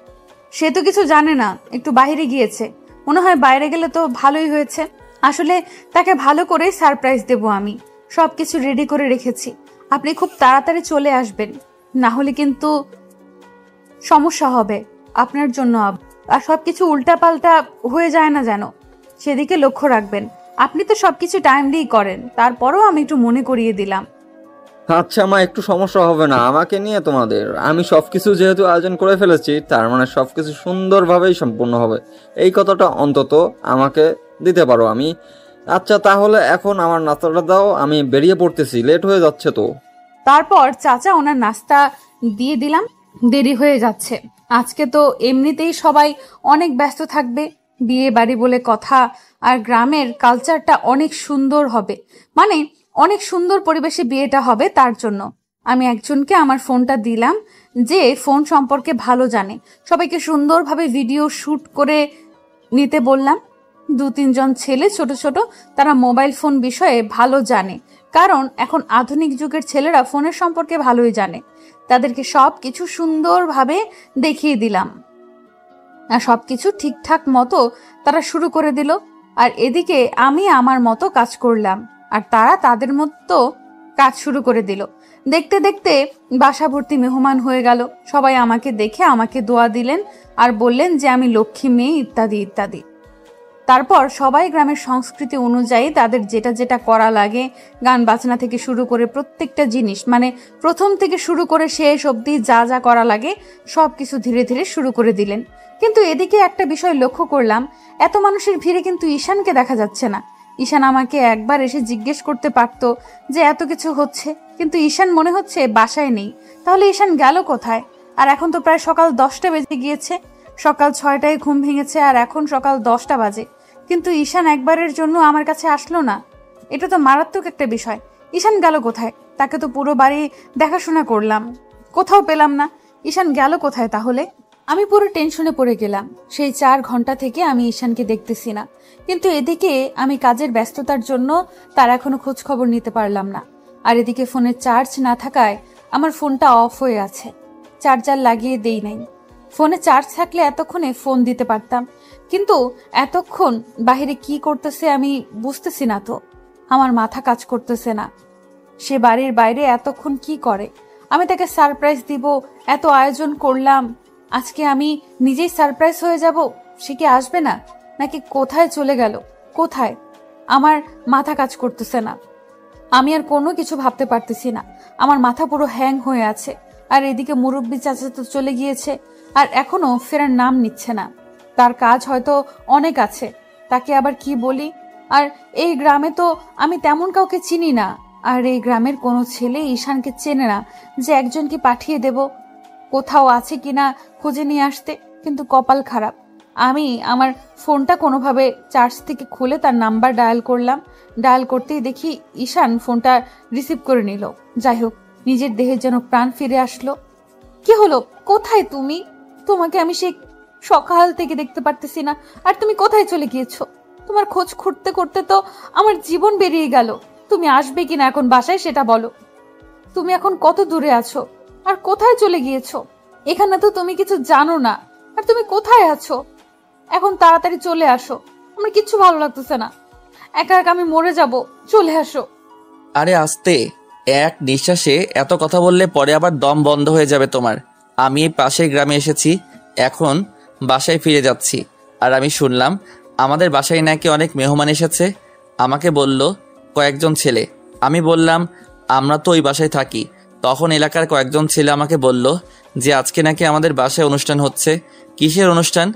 সে তো কিছু জানে না, একটু বাইরে গিয়েছে। মনে হয় বাইরে গেলে তো ভালোই হয়েছে। আসলে তাকে ভালো করেই সারপ্রাইজ দেব। আমি সবকিছু রেডি করে রেখেছি, আপনি খুব তাড়াতাড়ি চলে আসবেন, না হলে কিন্তু সমস্যা হবে আপনার জন্য। আর সবকিছু উল্টাপাল্টা হয়ে যায় না যেন, সেদিকে লক্ষ্য রাখবেন। আপনি তো সবকিছু টাইমলি করেন, তারপরেও আমি একটু মনে করিয়ে দিলাম। আচ্ছা মা, একটু সমস্যা হবে না আমাকে নিয়ে তোমাদের। আমি সবকিছু যেহেতু আয়োজন করে ফেলেছি, তার মানে সবকিছু সুন্দরভাবেই সম্পূর্ণ হবে, এই কথাটা অন্তত আমাকে দিতে পারো আমি। আচ্ছা তাহলে এখন আমার নাস্তাটা দাও, আমি বেরিয়ে পড়তেছি, লেট হয়ে যাচ্ছে তো। তারপর চাচা ওনার নাস্তা দিয়ে দিলাম। দেরি হয়ে যাচ্ছে, আজকে তো এমনিতেই সবাই অনেক ব্যস্ত থাকবে, বিয়ে বাড়ি বলে কথা। আর গ্রামের কালচারটা অনেক সুন্দর হবে, মানে অনেক সুন্দর পরিবেশে বিয়েটা হবে। তার জন্য আমি একজনকে আমার ফোনটা দিলাম, যে ফোন সম্পর্কে ভালো জানে। সবাইকে সুন্দরভাবে ভিডিও শুট করে নিতে বললাম। 2-3 জন ছেলে ছোট ছোট, তারা মোবাইল ফোন বিষয়ে ভালো জানে, কারণ এখন আধুনিক যুগের ছেলেরা ফোনের সম্পর্কে ভালোই জানে। তাদেরকে সব কিছু সুন্দরভাবে দেখিয়ে দিলাম, আর সবকিছু ঠিকঠাক মতো তারা শুরু করে দিল। আর এদিকে আমি আমার মতো কাজ করলাম, আর তারা তাদের মতো কাজ শুরু করে দিল। দেখতে দেখতে বাসা ভর্তি মেহমান হয়ে গেল। সবাই আমাকে দেখে আমাকে দোয়া দিলেন আর বললেন যে আমি লক্ষ্মী মেয়ে, ইত্যাদি ইত্যাদি। তারপর সবাই গ্রামের সংস্কৃতি অনুযায়ী তাদের যেটা যেটা করা লাগে, গান বাজনা থেকে শুরু করে প্রত্যেকটা জিনিস, মানে প্রথম থেকে শুরু করে শেষ অবধি যা যা করা লাগে সব কিছু ধীরে ধীরে শুরু করে দিলেন। কিন্তু এদিকে একটা বিষয় লক্ষ্য করলাম, এত মানুষের ভিড়ে কিন্তু ঈশানকে দেখা যাচ্ছে না। ঈশান আমাকে একবার এসে জিজ্ঞেস করতে পারতো যে এত কিছু হচ্ছে, কিন্তু ঈশান মনে হচ্ছে বাসায় নেই। তাহলে ঈশান গেল কোথায়? আর এখন তো প্রায় সকাল 10টা বেজে গিয়েছে। সকাল 6টায় ঘুম ভেঙেছে আর এখন সকাল 10টা বাজে, কিন্তু ঈশান একবারের জন্য আমার কাছে আসলো না। এটা তো মারাত্মক একটা বিষয়। ঈশান গেল কোথায়? তাকে তো পুরো বাড়ি দেখাশোনা করলাম, কোথাও পেলাম না। ঈশান গেল কোথায় তাহলে? আমি পুরো টেনশনে পড়ে গেলাম। সেই 4 ঘন্টা থেকে আমি ঈশানকে দেখতেছি না, কিন্তু এদিকে আমি কাজের ব্যস্ততার জন্য তার এখনো খোঁজ খবর নিতে পারলাম না। আর এদিকে ফোনের চার্জ না থাকায় আমার ফোনটা অফ হয়ে আছে, চার্জার লাগিয়ে দেই নাই। ফোনে চার্জ থাকলে এতক্ষণে ফোন দিতে পারতাম, কিন্তু এতক্ষণ বাহিরে কি করতেছে আমি বুঝতেছি না তো। আমার মাথা কাজ করতেছে না, সে বাড়ির বাইরে এতক্ষণ কি করে। আমি তাকে সারপ্রাইজ দিব, এত আয়োজন করলাম, আজকে আমি নিজেই সারপ্রাইজ হয়ে যাব। সে কি আসবে না, নাকি কোথায় চলে গেল? কোথায়? আমার মাথা কাজ করতেছে না, আমি আর কোনো কিছু ভাবতে পারতেছি না। আমার মাথা পুরো হ্যাং হয়ে আছে। আর এদিকে মুরব্বি চাচা তো চলে গিয়েছে, আর এখনো ফেরার নাম নিচ্ছে না। তার কাজ হয়তো অনেক আছে, তাকে আবার কি বলি? আর এই গ্রামে তো আমি তেমন কাউকে চিনি না, আর এই গ্রামের কোনো ছেলে ঈশানকে চেনে না যে একজনকে পাঠিয়ে দেব কোথাও আছে কিনা খুঁজে নিয়ে আসতে। কিন্তু কপাল খারাপ, আমি আমার ফোনটা কোনোভাবে চার্জ থেকে খুলে তার নাম্বার ডায়াল করলাম। ডায়াল করতেই দেখি ঈশান ফোনটা রিসিভ করে নিল। যাই হোক, নিজের দেহে যেন প্রাণ ফিরে আসলো। কি হলো? কোথায় তুমি? তোমাকে আমি সেই সকাল থেকে দেখতে পারতেছি না, আর তুমি কোথায় চলে গিয়েছো? তোমার খোঁজ করতে করতে তো আমার জীবন বেরিয়ে গেল। তুমি আসবে কিনা এখন বাসায় সেটা বলো। তুমি এখন কত দূরে আছো আর কোথায় চলে গিয়েছো? এখানে তো তুমি কিছু জানো না, আর তুমি কোথায় আছো? এখন তাড়াতাড়ি চলে আসো, আমার কিচ্ছু ভালো লাগতেছে না, একা একা আমি মরে যাব। চলে আসো। আরে আস্তে, এক নিঃশ্বাসে এত কথা বললে পরে আবার দম বন্ধ হয়ে যাবে তোমার। আমি এই পাশের গ্রামে এসেছি, এখন বাসায় ফিরে যাচ্ছি। আর আমি শুনলাম আমাদের বাসায় নাকি অনেক মেহমান এসেছে। আমাকে বলল কয়েকজন ছেলে। আমি বললাম আমরা তো ওই বাসায় থাকি। তখন এলাকার কয়েকজন ছেলে আমাকে বলল যে আজকে নাকি আমাদের বাসায় অনুষ্ঠান হচ্ছে। কিসের অনুষ্ঠান?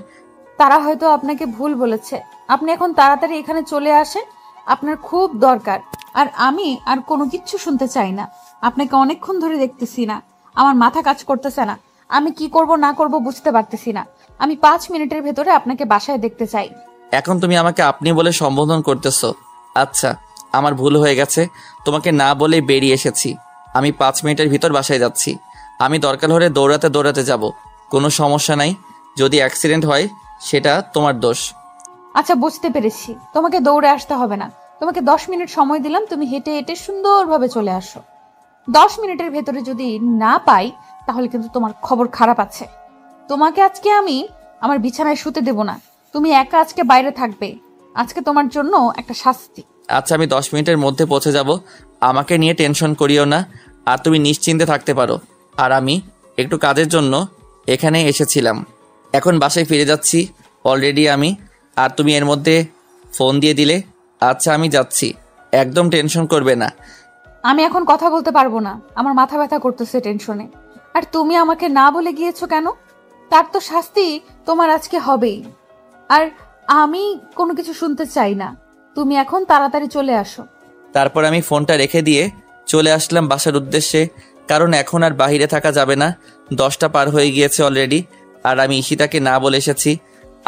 তারা হয়তো আপনাকে ভুল বলেছে। আপনি এখন তাড়াতাড়ি এখানে চলে আসেন, আপনার খুব দরকার। আর আমি আর কোনো কিচ্ছু শুনতে চাই না। আপনাকে অনেকক্ষণ ধরে দেখতেছি না, আমার মাথা কাজ করতেছে না। আমি কি করব না করব বুঝতে পারতেছি না। আমি 5 মিনিটের ভেতরে আপনাকে বাসায় দেখতে চাই। এখন তুমি আমাকে আপনি বলে সম্বোধন করতেছো? আচ্ছা, আমার ভুল হয়ে গেছে, তোমাকে না বলে বেরিয়ে এসেছি। আমি 5 মিনিটের ভিতর বাসায় যাচ্ছি। আমি দরকার হলে দৌড়াতে দৌড়াতে যাব, কোনো সমস্যা নাই। যদি অ্যাক্সিডেন্ট হয় সেটা তোমার দোষ। আচ্ছা, বুঝতে পেরেছি, তোমাকে দৌড়ে আসতে হবে না। তোমাকে 10 মিনিট সময় দিলাম, তুমি হেঁটে হেঁটে সুন্দরভাবে চলে আসো। 10 মিনিটের ভেতরে যদি না পাই তাহলে কিন্তু তোমার খবর খারাপ আছে। তোমাকে আজকে আমি আমার বিছানায় শুতে দেব না। তুমি একা আজকে বাইরে থাকবে। আজকে তোমার জন্য একটা শাস্তি। আচ্ছা, আমি 10 মিনিটের মধ্যে পৌঁছে যাব, আমাকে নিয়ে টেনশন করিও না। আর তুমি নিশ্চিন্তে থাকতে পারো। আর আমি একটু কাজের জন্য এখানে এসেছিলাম, এখন বাসায় ফিরে যাচ্ছি অলরেডি আমি। আর তুমি এর মধ্যে ফোন দিয়ে দিলে। আচ্ছা, আমি যাচ্ছি, একদম টেনশন করবে না। আমি এখন কথা বলতে পারবো না, আমার মাথা ব্যথা করতেছে টেনশনে। আর তুমি আমাকে না বলে গিয়েছো কেন? তার তো শাস্তি তোমার আজকে হবেই। আর আমি কোনো কিছু শুনতে চাই না, তুমি এখন তাড়াতাড়ি চলে আসো। তারপর আমি ফোনটা রেখে দিয়ে চলে আসলাম বাসার উদ্দেশ্যে, কারণ এখন আর বাইরে থাকা যাবে না। 10টা পার হয়ে গিয়েছে অলরেডি, আর আমি ঈশিতাকে না বলে এসেছি।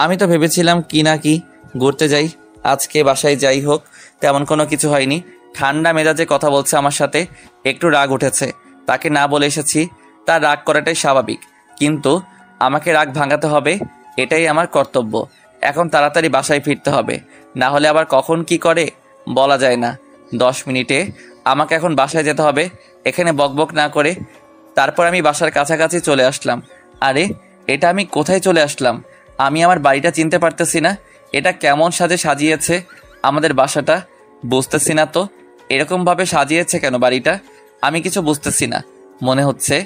আমি তো ভেবেছিলাম কি না কি ঘুরতে যাই, আজকে বাসায় যাই হোক তেমন কোনো কিছু হয়নি। ঠান্ডা মেজাজে কথা বলছে আমার সাথে, একটু রাগ উঠেছে। তাকে না বলে এসেছি, তার রাগ করাটাই স্বাভাবিক, কিন্তু আমাকে রাগ ভাঙাতে হবে, এটাই আমার কর্তব্য। এখন তাড়াতাড়ি বাসায় ফিরতে হবে, না হলে আবার কখন কি করে বলা যায় না। 10 মিনিটে আমাকে এখন বাসায় যেতে হবে, এখানে বকবক না করে। তারপর আমি বাসার কাছাকাছি চলে আসলাম। আরে, এটা আমি কোথায় চলে আসলাম? আমি আমার বাড়িটা চিনতে পারতেছি না। এটা কেমন সাজে সাজিয়েছে আমাদের বাসাটা, বুঝতেছি না তো। এরকমভাবে সাজিয়েছে কেন বাড়িটা, আমি কিছু বুঝতেছি না। মনে হচ্ছে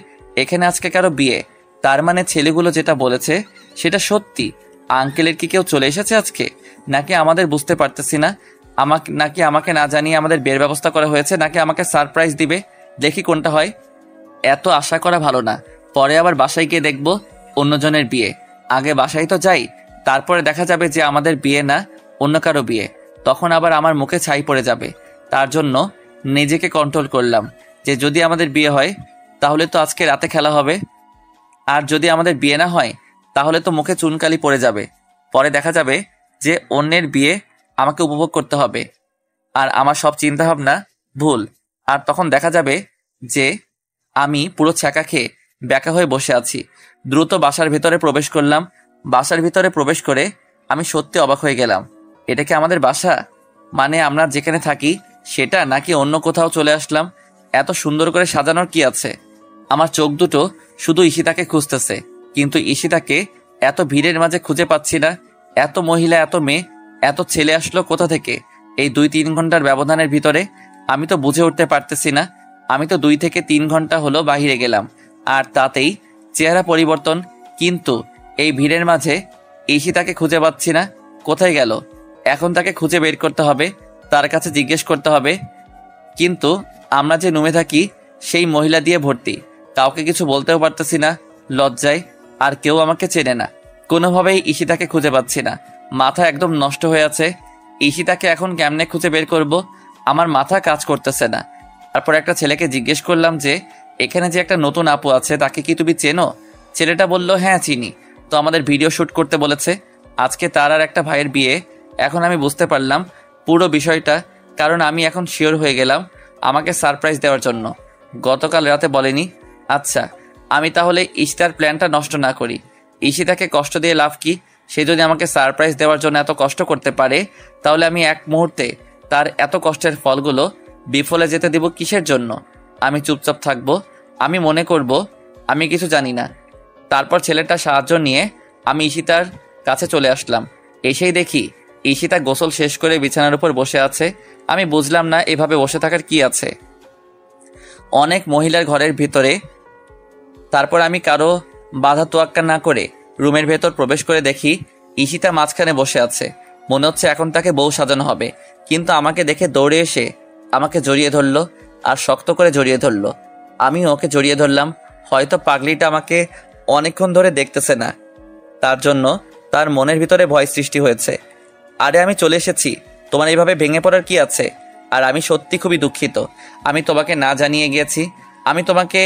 এখানে আজকে কারো বিয়ে। তার মানে ছেলেগুলো যেটা বলেছে সেটা সত্যি। আঙ্কেলের কি কেউ চলে এসেছে আজকে, নাকি আমাদের বুঝতে পারতেছি না। নাকি আমাকে না জানিয়ে আমাদের বিয়ের ব্যবস্থা করা হয়েছে, নাকি আমাকে সারপ্রাইজ দিবে। দেখি কোনটা হয়। এত আশা করা ভালো না, পরে আবার বাসায় গিয়ে দেখবো অন্যজনের বিয়ে। আগে বাসায় তো যাই, তারপরে দেখা যাবে যে আমাদের বিয়ে না অন্য কারো বিয়ে, তখন আবার আমার মুখে ছাই পড়ে যাবে। তার জন্য নিজেকে কন্ট্রোল করলাম যে যদি আমাদের বিয়ে হয় তাহলে তো আজকে রাতে খেলা হবে, আর যদি আমাদের বিয়ে না হয় তাহলে তো মুখে চুনকালি পড়ে যাবে। পরে দেখা যাবে যে অন্যের বিয়ে আমাকে উপভোগ করতে হবে, আর আমার সব চিন্তাভাবনা ভুল। আর তখন দেখা যাবে যে আমি পুরো ছ্যাঁকা খেয়ে ব্যাকা হয়ে বসে আছি। দ্রুত বাসার ভিতরে প্রবেশ করলাম। বাসার ভিতরে প্রবেশ করে আমি সত্যি অবাক হয়ে গেলাম। এটা কি আমাদের বাসা? মানে আমরা যেখানে থাকি সেটা, নাকি অন্য কোথাও চলে আসলাম? এত সুন্দর করে সাজানোর কি আছে? আমার চোখ দুটো শুধু ঈশিতাকে খুঁজতেছে, কিন্তু ঈশিতাকে এত ভিড়ের মাঝে খুঁজে পাচ্ছি না। এত মহিলা, এত মেয়ে, এত ছেলে আসলো কোথা থেকে এই 2-3 ঘন্টার ব্যবধানের ভিতরে? আমি তো বুঝে উঠতে পারতেছি না। আমি তো 2 থেকে 3 ঘন্টা হলো বাহিরে গেলাম, আর তাতেই চেহারা পরিবর্তন। কিন্তু এই ভিড়ের মাঝে ঈশিতাকে খুঁজে পাচ্ছি না, কোথায় গেল? এখন তাকে খুঁজে বের করতে হবে, তার কাছে জিজ্ঞেস করতে হবে। কিন্তু আমরা যে রুমে থাকি সেই মহিলা দিয়ে ভর্তি, কাউকে কিছু বলতেও পারতেছি না লজ্জায়, আর কেউ আমাকে চেনে না। কোনোভাবেই ঈশিতাকে খুঁজে পাচ্ছি না, মাথা একদম নষ্ট হয়ে আছে। ঈশিতাকে এখন কেমনে খুঁজে বের করব, আমার মাথা কাজ করতেছে না। তারপর একটা ছেলেকে জিজ্ঞেস করলাম যে এখানে যে একটা নতুন আপু আছে তাকে কি তুমি চেনো? ছেলেটা বলল হ্যাঁ চিনি, তো আমাদের ভিডিও শ্যুট করতে বলেছে। আজকে তার আর একটা ভাইয়ের বিয়ে। এখন আমি বুঝতে পারলাম পুরো বিষয়টা, কারণ আমি এখন শিওর হয়ে গেলাম আমাকে সারপ্রাইজ দেওয়ার জন্য। গতকাল রাতে বলেনি। আচ্ছা, আমি তাহলে ঈশিতার প্ল্যানটা নষ্ট না করি। ঈশিতাকে কষ্ট দিয়ে লাভ কি? সে যদি আমাকে সারপ্রাইজ দেওয়ার জন্য এত কষ্ট করতে পারে, তাহলে আমি এক মুহূর্তে তার এত কষ্টের ফলগুলো বিফলে যেতে দিব কিসের জন্য? আমি চুপচাপ থাকবো, আমি মনে করব আমি কিছু জানি না। তারপর ছেলেটার সাহায্য নিয়ে আমি ঈশিতার কাছে চলে আসলাম। এসেই দেখি ঈশিতা গোসল শেষ করে বিছানার উপর বসে আছে। আমি বুঝলাম না এভাবে বসে থাকার কি আছে। অনেক মহিলার ঘরের ভিতরে। তারপর আমি কারো বাধা তোয়াক্কা না করে রুমের ভেতর প্রবেশ করে দেখি ঈশিতা মাঝখানে বসে আছে। মনে হচ্ছে এখন তাকে বউ সাজানো হবে, কিন্তু আমাকে দেখে দৌড়ে এসে আমাকে জড়িয়ে ধরলো, আর শক্ত করে জড়িয়ে ধরলো। আমি ওকে জড়িয়ে ধরলাম। হয়তো পাগলিটা আমাকে অনেকক্ষণ ধরে দেখতেছে না, তার জন্য তার মনের ভিতরে ভয় সৃষ্টি হয়েছে। আরে আমি চলে এসেছি, তোমার এইভাবে ভেঙে পড়ার কি আছে? আর আমি সত্যি খুবই দুঃখিত, আমি তোমাকে না জানিয়ে গিয়েছি। আমি তোমাকে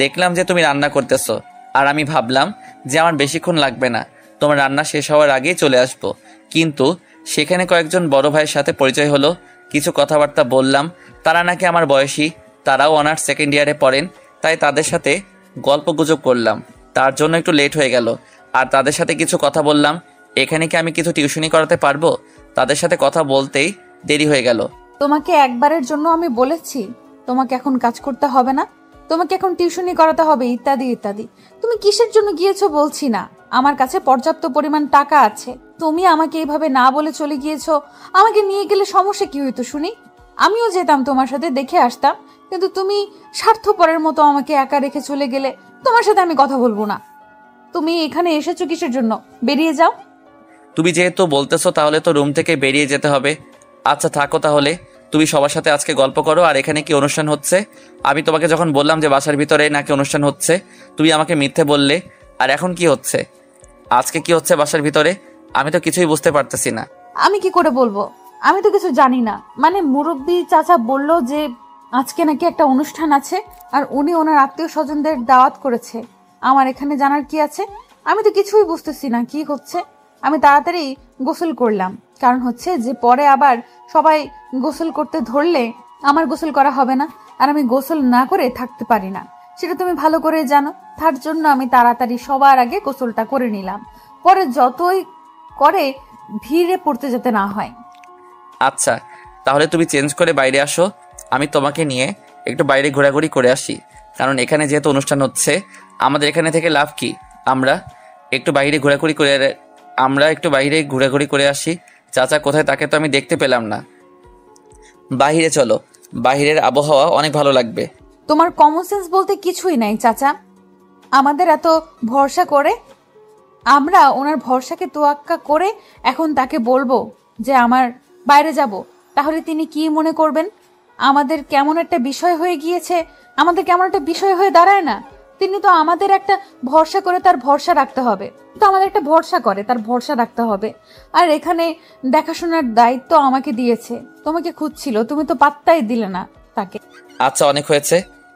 দেখলাম যে তুমি রান্না করতেছো, আর আমি ভাবলাম যে আমার বেশিক্ষণ লাগবে না, তোমার রান্না শেষ হওয়ার আগেই চলে আসবো। কিন্তু সেখানে কয়েকজন বড় ভাইয়ের সাথে পরিচয় হলো, কিছু কথাবার্তা বললাম। তারা নাকি আমার বয়সী, তারাও অনার্স সেকেন্ড ইয়ারে পড়েন, তাই তাদের সাথে গল্পগুজব করলাম। তার জন্য একটু লেট হয়ে গেল, আর তাদের সাথে কিছু কথা বললাম। এখানে কি আমি কিছু টিউশনি করাতে পারবো? তাদের সাথে কথা বলতেই দেরি হয়ে গেল। তোমাকে একবারের জন্য আমি বলেছি তোমাকে এখন কাজ করতে হবে না, তোমাকে এখন টিউশনি করাতে হবে, ইত্যাদি ইত্যাদি। তুমি কিসের জন্য গিয়েছো বলছি না, আমার কাছে পর্যাপ্ত পরিমাণ টাকা আছে। তুমি আমাকে এইভাবে না বলে চলে গিয়েছো। আমাকে নিয়ে গেলে সমস্যা কি হইতো শুনি? আমিও যেতাম তোমার সাথে, দেখে আসতাম, কিন্তু তুমি স্বার্থপরের মতো আমাকে একা রেখে চলে গেলে। তোমার সাথে আমি কথা বলবো না। তুমি এখানে এসেছো কিসের জন্য? বেরিয়ে যাও। তুমি যেহেতু বলতেছো তাহলে তো রুম থেকে বেরিয়ে যেতে হবে। আচ্ছা থাকো তাহলে, তুমি সবার সাথে আজকে গল্প করো। আর এখানে কি অনুষ্ঠান হচ্ছে? আমি তোমাকে যখন বললাম যে বাসার ভিতরে নাকি অনুষ্ঠান হচ্ছে, তুমি আমাকে মিথ্যে বললে। আর এখন কি হচ্ছে? আজকে কি হচ্ছে বাসার ভিতরে? আমি তো কিছুই বুঝতে পারতেছি না। আমি কি করে বলবো? আমি তো কিছু জানি না। মানে মুরব্বী চাচা বললো যে আজকে নাকি একটা অনুষ্ঠান আছে, আর উনি ওনার আত্মীয় স্বজনদের দাওয়াত করেছে। আমার এখানে জানার কি আছে? আমি তো কিছুই বুঝতেছি না কি হচ্ছে। আমি তাড়াতাড়ি গোসল করলাম, কারণ হচ্ছে যে পরে আবার সবাই গোসল করতে ধরলে আমার গোসল করা হবে না, আর আমি গোসল না করে থাকতে পারি না, সেটা তুমি ভালো করে জানো। তার জন্য আমি তাড়াতাড়ি সবার আগে গোসলটা করে নিলাম, পরে যতই করে ভিড়ে পড়তে যেতে না হয়। আচ্ছা তাহলে তুমি চেঞ্জ করে বাইরে আসো, আমি তোমাকে নিয়ে একটু বাইরে ঘোরাঘুরি করে আসি। কারণ এখানে যেহেতু অনুষ্ঠান হচ্ছে, আমাদের এখানে থেকে লাভ কি? আমরা একটু বাইরে ঘোরাঘুরি করে আসি। চাচা কোথায় তাকে তো আমি দেখতে পেলাম না। বাহিরে চলো, বাহিরের আবহাওয়া অনেক ভালো লাগবে। তোমার কমন সেন্স বলতে কিছুই নাই চাচা। আমাদের এত ভরসা করে, আমরা ওনার ভরসাকে তোয়াক্কা করে এখন তাকে বলবো যে আমার বাইরে যাব, তাহলে তিনি কি মনে করবেন? আমাদের কেমন একটা বিষয় হয়ে গিয়েছে, আমাদের কেমন একটা বিষয় হয়ে দাঁড়ায় না? তিনি তো আমাদের একটা ভরসা করে তার ভরসা রাখতে হবে, তো আমাদের একটা ভরসা করে তার ভরসা রাখতে হবে। আর এখানে দেখাশোনার দায়িত্ব আমাকে দিয়েছে, তোমাকে খুঁজছিল, তুমি তো পাত্তাই দিলে না তাকে। আচ্ছা অনেক হয়েছে,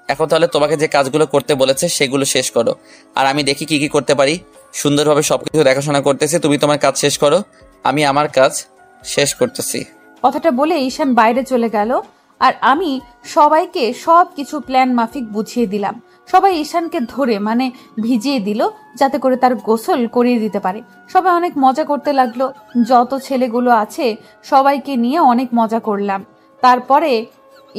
এখন তাহলে তোমাকে যে কাজগুলো করতে বলেছে সেগুলো শেষ করো, আর আমি দেখি কি কি করতে পারি। সুন্দরভাবে সবকিছু দেখাশোনা করতেছি, তুমি তোমার কাজ শেষ করো, আমি আমার কাজ শেষ করতেছি। কথাটা বলে ঈশান বাইরে চলে গেল, আর আমি সবাইকে সব কিছু প্ল্যান মাফিক বুঝিয়ে দিলাম। সবাই ঈশানকে ধরে মানে ভিজিয়ে দিল, যাতে করে তার গোসল করিয়ে দিতে পারে। সবাই অনেক মজা করতে লাগলো, যত ছেলেগুলো আছে সবাইকে নিয়ে অনেক মজা করলাম। তারপরে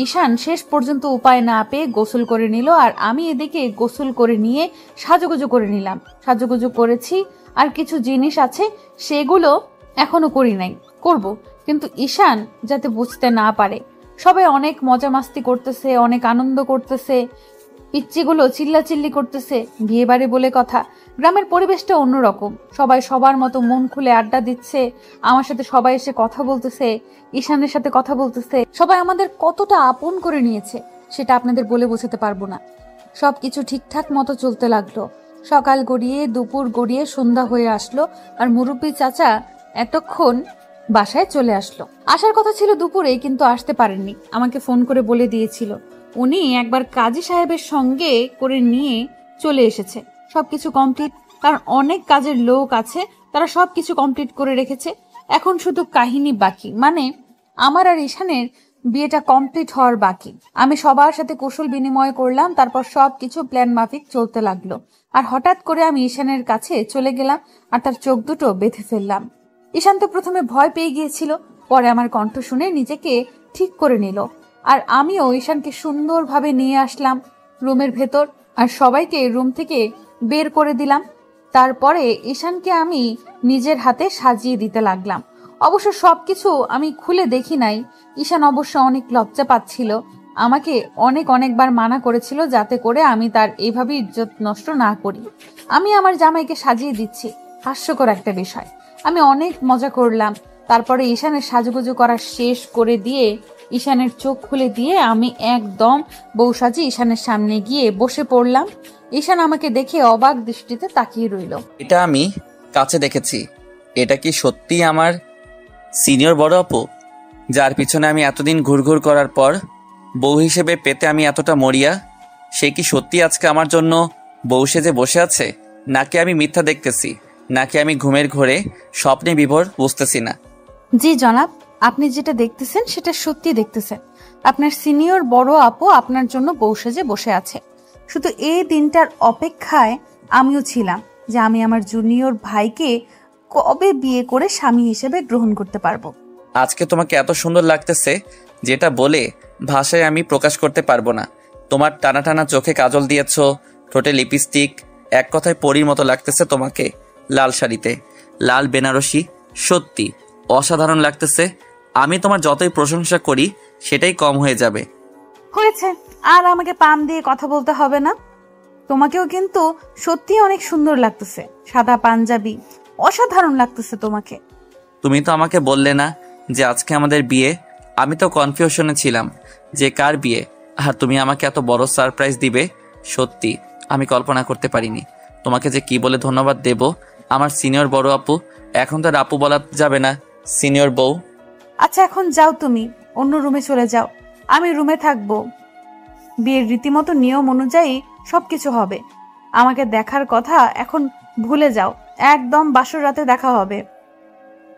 ঈশান শেষ পর্যন্ত উপায় না পেয়ে গোসল করে নিল, আর আমি এদিকে গোসল করে নিয়ে সাজুগুজু করে নিলাম। সাজুগুজু করেছি, আর কিছু জিনিস আছে সেগুলো এখনো করি নাই, করব, কিন্তু ঈশান যাতে বুঝতে না পারে। সবাই অনেক মজা মাস্তি করতেছে, অনেক আনন্দ করতেছে। পিচ্চিগুলো চিল্লাচিল্লি করতেছে, বিয়ে বাড়ি বলে কথা। গ্রামের পরিবেশটা অন্যরকম, সবাই সবার মতো মন খুলে আড্ডা দিচ্ছে। আমার সাথে সবাই এসে কথা বলতেছে, ঈশানের সাথে কথা বলতেছে। সবাই আমাদের কতটা আপন করে নিয়েছে সেটা আপনাদের বলে বোঝাতে পারবো না। সবকিছু ঠিকঠাক মতো চলতে লাগলো। সকাল গড়িয়ে দুপুর গড়িয়ে সন্ধ্যা হয়ে আসলো, আর মুরব্বী চাচা এতক্ষণ বাসায় চলে আসলো। আসার কথা ছিল দুপুরে, কিন্তু আসতে পারেননি। আমাকে ফোন করে বলে দিয়েছিল উনি একবার কাজী সাহেবের সঙ্গে করে নিয়ে চলে এসেছে। সবকিছু কমপ্লিট, কারণ অনেক কাজের লোক আছে, তারা সবকিছু কমপ্লিট করে রেখেছে। এখন শুধু কাহিনী বাকি, মানে আমার আর ঈশানের বিয়েটা কমপ্লিট হওয়ার বাকি। আমি সবার সাথে কুশল বিনিময় করলাম, তারপর সবকিছু প্ল্যান মাফিক চলতে লাগলো। আর হঠাৎ করে আমি ঈশানের কাছে চলে গেলাম আর তার চোখ দুটো বেঁধে ফেললাম। ঈশান তো প্রথমে ভয় পেয়ে গিয়েছিল, পরে আমার কণ্ঠ শুনে নিজেকে ঠিক করে নিল। আর আমিও ঈশানকে সুন্দরভাবে নিয়ে আসলাম রুমের ভেতর, আর সবাইকে রুম থেকে বের করে দিলাম। তারপরে ঈশানকে আমি নিজের হাতে সাজিয়ে দিতে লাগলাম। অবশ্য সবকিছু আমি খুলে দেখি নাই। ঈশান অবশ্য অনেক লজ্জা পাচ্ছিল, আমাকে অনেকবার মানা করেছিল যাতে করে আমি তার এইভাবে ইজ্জত নষ্ট না করি। আমি আমার জামাইকে সাজিয়ে দিচ্ছি, হাস্যকর একটা বিষয়। আমি অনেক মজা করলাম। তারপরে ঈশানের সাজুগুজু করা শেষ করে দিয়ে ঈশানের চোখ খুলে দিয়ে আমি একদম বউ সাজি ঈশানের সামনে গিয়ে বসে পড়লাম। ঈশান আমাকে দেখে অবাক দৃষ্টিতে তাকিয়ে রইল। এটা আমি কাছে দেখেছি। এটা কি সত্যি আমার সিনিয়র বড় আপু, যার পিছনে আমি এতদিন ঘুরঘুর করার পর বউ হিসেবে পেতে আমি এতটা মরিয়া? সে কি সত্যি আজকে আমার জন্য বউ সেজে বসে আছে, নাকি আমি মিথ্যা দেখতেছি, নাকি আমি ঘুমের ঘোরে স্বপ্নে বিভোর বুঝতেছি না? জি জনাব, আপনি যেটা দেখতেছেন সেটা সত্যি দেখতেছেন। আপনার সিনিয়র বড় আপু আপনার জন্য বউ সেজে বসে আছে। শুধু এই দিনটার অপেক্ষায় আমিও ছিলাম যে আমি আমার জুনিয়র ভাইকে কবে বিয়ে করে স্বামী হিসেবে গ্রহণ করতে পারবো। আজকে তোমাকে এত সুন্দর লাগতেছে যেটা বলে ভাষায় আমি প্রকাশ করতে পারবো না। তোমার টানা টানা চোখে কাজল দিয়েছো, ঠোঁটে লিপস্টিক, এক কথায় পরীর মতো লাগতেছে তোমাকে লাল শাড়িতে, লাল বেনারসি। সত্যি অসাধারণ লাগতেছে। আমি তোমার যতই প্রশংসা করি সেটাই কম হয়ে যাবে। হয়েছে, আর আমাকে পাম দিয়ে কথা বলতে হবে না। তোমাকেও কিন্তু সত্যি অনেক সুন্দর লাগতেছে। সাদা পাঞ্জাবি, অসাধারণ লাগতেছে তোমাকে। তুমি তো আমাকে বললে না যে আজকে আমাদের বিয়ে। আমি তো কনফিউশনে ছিলাম যে কার বিয়ে, আর তুমি আমাকে এত বড় সারপ্রাইজ দিবে, সত্যি আমি কল্পনা করতে পারিনি। তোমাকে যে কি বলে ধন্যবাদ দেব। আমার সিনিয়র বড় আপু, এখন তো আর আপু বলা যাবে না, সিনিয়র বউ। আচ্ছা এখন যাও, তুমি অন্য রুমে চলে যাও, আমি রুমে থাকবো। বিয়ের রীতিমতো নিয়ম অনুযায়ী সবকিছু হবে। আমাকে দেখার কথা এখন ভুলে যাও, একদম বাসর রাতে দেখা হবে।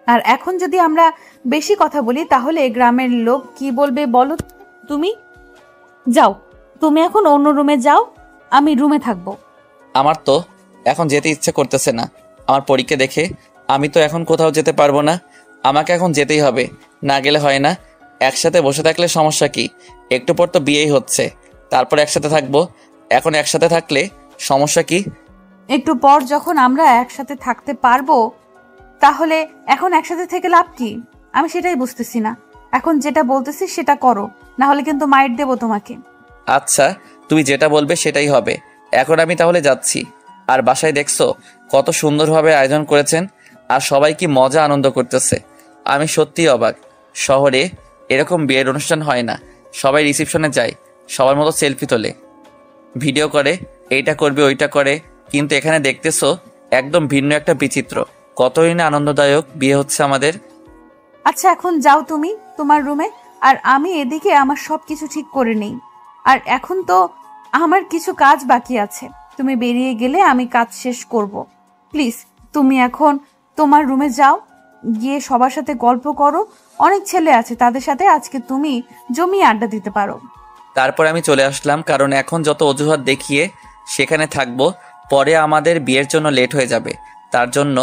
আর এখন যদি আমরা বেশি কথা বলি তাহলে গ্রামের লোক কি বলবে বলো? তুমি যাও, তুমি এখন অন্য রুমে যাও, আমি রুমে থাকবো। আমার তো এখন যেতে ইচ্ছে করতেছে না। আমার পরীকে দেখে আমি তো এখন কোথাও যেতে পারবো না। আমাকে এখন যেতেই হবে, না গেলে হয় না। একসাথে বসে থাকলে সমস্যা কি? একটু পর তো বিয়েই হচ্ছে, তারপর একসাথে থাকবো। এখন একসাথে থাকলে সমস্যা কি? একটু পর যখন আমরা একসাথে থাকতে পারবো, তাহলে এখন একসাথে থেকে লাভ কি? আমি সেটাই বুঝতেছি না। এখন যেটা বলতেছি সেটা করো, না হলে কিন্তু মাইর দেবো তোমাকে। আচ্ছা, তুমি যেটা বলবে সেটাই হবে। এখন আমি তাহলে যাচ্ছি। আর বাসায় দেখছো কত সুন্দরভাবে আয়োজন করেছেন, আর সবাই কি মজা আনন্দ করতেছে। আমি সত্যিই অবাক। শহরে এরকম বিয়ের অনুষ্ঠান হয় না। সবাই রিসেপশনে যায়, সবার মতো সেলফি তোলে, ভিডিও করে, এইটা করবে ওইটা করে। কিন্তু এখানে দেখতেছো একদম ভিন্ন একটা বিচিত্র। কতই না আনন্দদায়ক বিয়ে হচ্ছে আমাদের। আচ্ছা এখন যাও তুমি তোমার রুমে, আর আমি এদিকে আমার সবকিছু ঠিক করে নেই। আর এখন তো আমার কিছু কাজ বাকি আছে, তুমি বেরিয়ে গেলে আমি কাজ শেষ করব। প্লিজ তুমি এখন তোমার রুমে যাও, গিয়ে সবার সাথে গল্প করো। অনেক ছেলে আছে, তাদের সাথে আজকে তুমি জমিয়ে আড্ডা দিতে পারো। তারপর আমি চলে আসলাম, কারণ এখন যত অজুহাত দেখিয়ে সেখানে থাকবো, পরে আমাদের বিয়ের জন্য লেট হয়ে যাবে। তার জন্য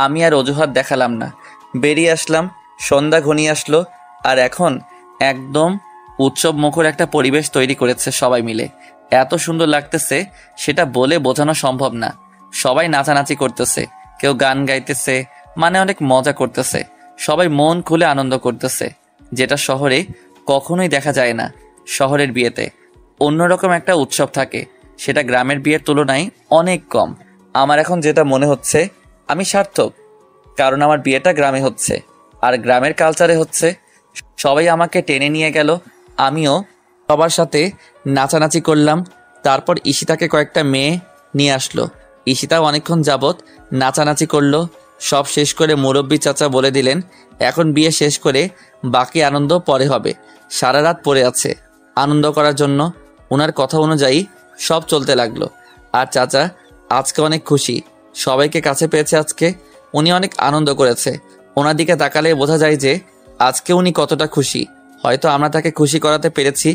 আমি আর অজুহাত দেখালাম না, বেরিয়ে আসলাম। সন্ধ্যা ঘনিয়ে আসলো, আর এখন একদম উৎসব মুখর একটা পরিবেশ তৈরি করেছে সবাই মিলে। এত সুন্দর লাগতেছে সেটা বলে বোঝানো সম্ভব না। সবাই নাচানাচি করতেছে, কেউ গান গাইতেছে, মানে অনেক মজা করতেছে। সবাই মন খুলে আনন্দ করতেছে, যেটা শহরে কখনোই দেখা যায় না। শহরের বিয়েতে অন্যরকম একটা উৎসব থাকে, সেটা গ্রামের বিয়ের তুলনায় অনেক কম। আমার এখন যেটা মনে হচ্ছে আমি সার্থক, কারণ আমার বিয়েটা গ্রামে হচ্ছে, আর গ্রামের কালচারে হচ্ছে। সবাই আমাকে টেনে নিয়ে গেল, আমিও সবার সাথে নাচানাচি করলাম। তারপর ঈশিতাকে কয়েকটা মেয়ে নিয়ে আসলো, ঈশিতাও অনেকক্ষণ যাবৎ নাচানাচি করলো। সব শেষ করে মুরব্বী চাচা বলে দিলেন এখন বিয়ে শেষ করে বাকি আনন্দ পরে হবে। সারা রাত পড়ে আছে আনন্দ করার জন্য। ওনার কথা অনুযায়ী সব চলতে লাগলো। আর চাচা আজকে অনেক খুশি, সবাইকে কাছে পেয়েছে আজকে। উনি অনেক আনন্দ করেছে, ওনার দিকে তাকালে বোঝা যায় যে আজকে উনি কতটা খুশি। হয়তো আমরা তাকে খুশি করাতে পেরেছি।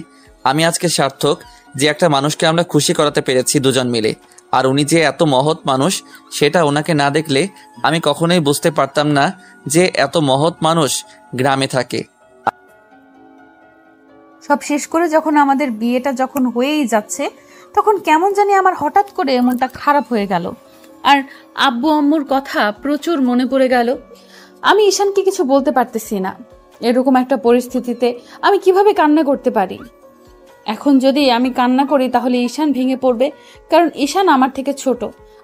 আমি আজকে সার্থক যে একটা মানুষকে আমরা খুশি করাতে পেরেছি দুজন মিলে। আর উনি যে এত মহৎ মানুষ সেটা ওনাকে না দেখলে আমি কখনোই বুঝতে পারতাম না যে এত মহৎ মানুষ গ্রামে থাকে। সব শেষ করে যখন আমাদের বিয়েটা যখন হয়েই যাচ্ছে, তখন কেমন জানি আমার হঠাৎ করে মনটা খারাপ হয়ে গেল। আর আব্বু আম্মুর কথা প্রচুর মনে পড়ে গেল। আমি ঈশানকে কিছু বলতে পারতেছি না। এরকম একটা পরিস্থিতিতে আমি কিভাবে কান্না করতে পারি? এখন যদি আমি কান্না করি তাহলে ঈশান ভেঙে পড়বে, কারণ ঈশান আমার থেকে ছোট।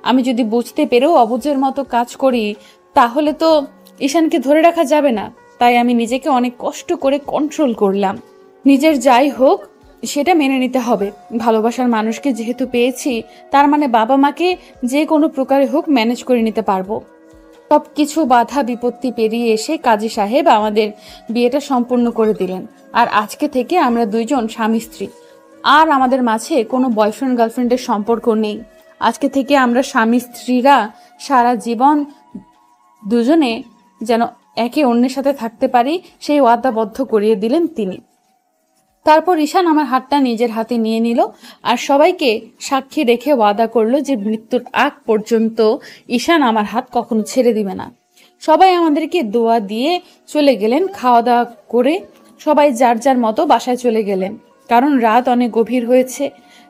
আমি যদি বুঝতে পেরেও অবুঝের মতো কাজ করি তাহলে তো ঈশানকে ধরে রাখা যাবে না। তাই আমি নিজেকে অনেক কষ্ট করে কন্ট্রোল করলাম। নিজের যাই হোক সেটা মেনে নিতে হবে। ভালোবাসার মানুষকে যেহেতু পেয়েছি, তার মানে বাবা মাকে যে কোনো প্রকারে হোক ম্যানেজ করে নিতে পারবো। সবকিছু বাধা বিপত্তি পেরিয়ে এসে কাজী সাহেব আমাদের বিয়েটা সম্পূর্ণ করে দিলেন। আর আজকে থেকে আমরা দুইজন স্বামী স্ত্রী। আর আমাদের মাঝে কোনো বয়ফ্রেন্ড গার্লফ্রেন্ডের সম্পর্ক নেই। আজকে থেকে আমরা স্বামী স্ত্রীরা সারা জীবন দুজনে যেন একে অন্যের সাথে থাকতে পারি সেই ওয়াদাবদ্ধ করিয়ে দিলেন তিনি। তারপর ঈশান আমার হাতটা নিজের হাতে নিয়ে নিল আর সবাইকে সাক্ষী রেখে ওয়াদা করলো যে মৃত্যুর আগ পর্যন্ত ঈশান আমার হাত কখনো ছেড়ে দিবে না। সবাই আমাদেরকে দোয়া দিয়ে চলে গেলেন। খাওয়া দাওয়া করে সবাই যার যার মতো বাসায় চলে গেলেন, কারণ রাত অনেক গভীর হয়েছে।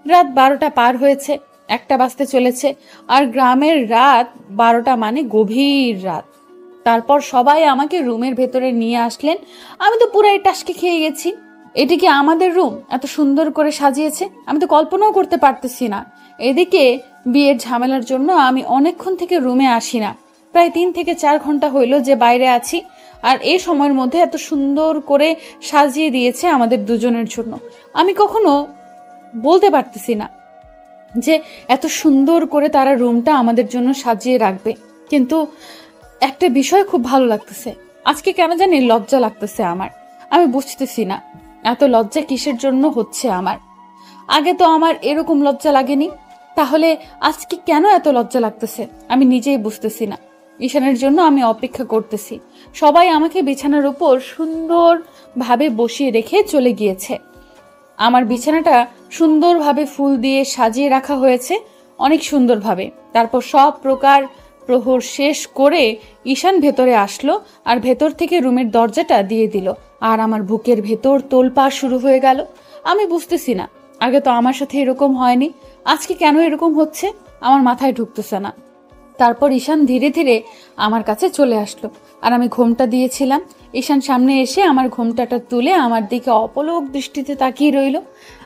রাত 12টা পার হয়েছে, 1টা বাজতে চলেছে। আর গ্রামের রাত 12টা মানে গভীর রাত। তারপর সবাই আমাকে রুমের ভেতরে নিয়ে আসলেন। আমি তো পুরাই টাসকে খেয়ে গেছি। এটি কি আমাদের রুম? এত সুন্দর করে সাজিয়েছে, আমি তো কল্পনাও করতে পারতেছি না। এদিকে বিয়ের ঝামেলার জন্য আমি অনেকক্ষণ থেকে রুমে আসি না। প্রায় 3 থেকে 4 ঘন্টা হইল যে বাইরে আছি। আর এই সময়ের মধ্যে এত সুন্দর করে সাজিয়ে দিয়েছে আমাদের দুজনের জন্য। আমি কখনো বলতে পারতেছি না যে এত সুন্দর করে তারা রুমটা আমাদের জন্য সাজিয়ে রাখবে। কিন্তু একটা বিষয় খুব ভালো লাগতেছে, আজকে কেন জানি লজ্জা লাগতেছে আমার। আমি বুঝতেছি না এত লজ্জা কিসের জন্য হচ্ছে আমার। আগে তো আমার এরকম লজ্জা লাগেনি, তাহলে আজকে কেন এত লজ্জা লাগতেছে আমি নিজেই বুঝতেছি না। ঈশানের জন্য আমি অপেক্ষা করতেছি। সবাই আমাকে বিছানার উপর সুন্দরভাবে বসিয়ে রেখে চলে গিয়েছে। আমার বিছানাটা সুন্দরভাবে ফুল দিয়ে সাজিয়ে রাখা হয়েছে, অনেক সুন্দরভাবে। তারপর সব প্রকার প্রহর শেষ করে ঈশান ভেতরে আসলো আর ভেতর থেকে রুমের দরজাটা দিয়ে দিল। আর আমার বুকের ভেতর তোলপাড় শুরু হয়ে গেল। আমি বুঝতেছি না, আগে তো আমার সাথে এরকম হয়নি, আজকে কেন এরকম হচ্ছে আমার মাথায় ঢুকতেছে না। তারপর ঈশান ধীরে ধীরে আমার কাছে চলে আসলো আর আমি ঘোমটা দিয়েছিলাম। ঈশান সামনে এসে আমার ঘোমটাটা তুলে আমার দিকে অপলক দৃষ্টিতে তাকিয়ে রইল।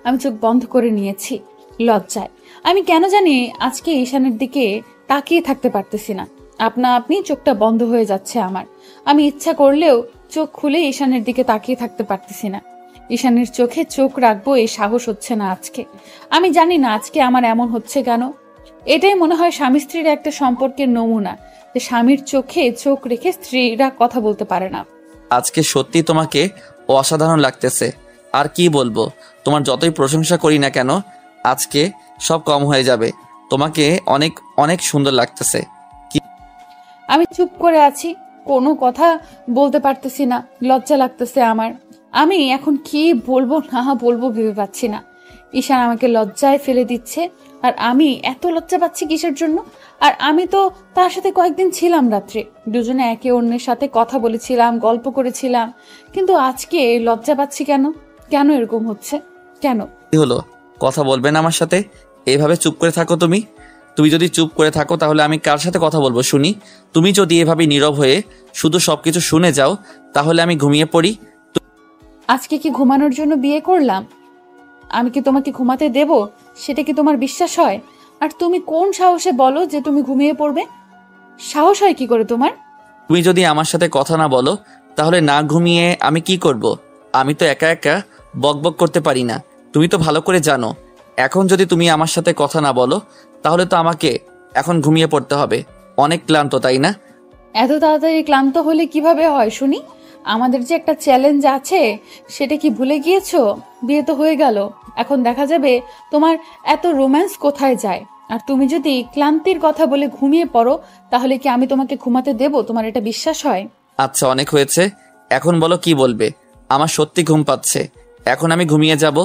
আমি চোখ বন্ধ করে নিয়েছি লজ্জায়। আমি কেন জানি আজকে ঈশানের দিকে তাকিয়ে থাকতে পারতেছি না। আপনা আপনি চোখটা বন্ধ হয়ে যাচ্ছে আমার। আমি ইচ্ছা করলেও চোখ খুলে ঈশানের দিকে তাকিয়ে থাকতে পারতেছি না। ঈশানের চোখে চোখ রাখবো এই সাহস হচ্ছে না আজকে। আমি জানি না আজকে আমার এমন হচ্ছে কেন। এটাই মনে হয় স্বামী স্ত্রীর একটা সম্পর্কের নমুনা, যে স্বামীর চোখে চোখ রেখে স্ত্রীরা কথা বলতে পারে না। আজকে সত্যি তোমাকে অসাধারণ লাগতেছে। আর কি বলবো, তোমার যতই প্রশংসা করি না কেন আজকে সব কম হয়ে যাবে। তোমাকে অনেক অনেক সুন্দর লাগতেছে। আমি চুপ করে আছি, কোনো কথা বলতে পারতেছি না, লজ্জা লাগতেছে আমার। আমি এখন কি বলবো না বলবো ভেবে পাচ্ছি না। ঈশান আমাকে লজ্জায় ফেলে দিচ্ছে আর আমি এত লজ্জা পাচ্ছি কিসের জন্য? আর আমি তো তার সাথে কয়েকদিন ছিলাম রাত্রে, দুজনে একে অন্যের সাথে কথা বলেছিলাম, গল্প করেছিলাম, কিন্তু আজকে লজ্জা পাচ্ছি কেন? কেন এরকম হচ্ছে কেন? কি হলো, কথা বলবে না আমার সাথে? এভাবে চুপ করে থাকো তুমি? তুমি যদি চুপ করে থাকো তাহলে আমি কার সাথে কথা বলবো শুনি? তুমি যদি এভাবে নীরব হয়ে শুধু সবকিছু শুনে যাও তাহলে আমি ঘুমিয়ে পড়ি। আজকে কি ঘুমানোর জন্য বিয়ে করলাম? আমি কি তোমাকে ঘুমাতে দেব? সেটা কি তোমার বিশ্বাস হয়? আর তুমি কোন সাহসে বলো যে তুমি ঘুমিয়ে পড়বে? সাহস হয় কি করে তোমার? তুমি যদি আমার সাথে কথা না বলো তাহলে না ঘুমিয়ে আমি কি করব? আমি তো একা একা বকবক করতে পারি না, তুমি তো ভালো করে জানো। এখন যদি তুমি আমার সাথে কথা না বলো তাহলে তো আমাকে এখন ঘুমিয়ে পড়তে হবে। অনেক ক্লান্ত, তাই না? এত তাড়াতাড়ি ক্লান্ত হলে কিভাবে হয় শুনি? আমাদের যে একটা চ্যালেঞ্জ আছে সেটা কি ভুলে গিয়েছো? বিয়ে তো হয়ে গেল, এখন দেখা যাবে তোমার এত রোম্যান্স কোথায় যায়। আর তুমি যদি ক্লান্তির কথা বলে ঘুমিয়ে পড়ো তাহলে কি আমি তোমাকে ঘুমাতে দেব? তোমার এটা বিশ্বাস হয়? আচ্ছা, অনেক হয়েছে, এখন বলো কি বলবে। আমার সত্যি ঘুম পাচ্ছে, এখন আমি ঘুমিয়ে যাব,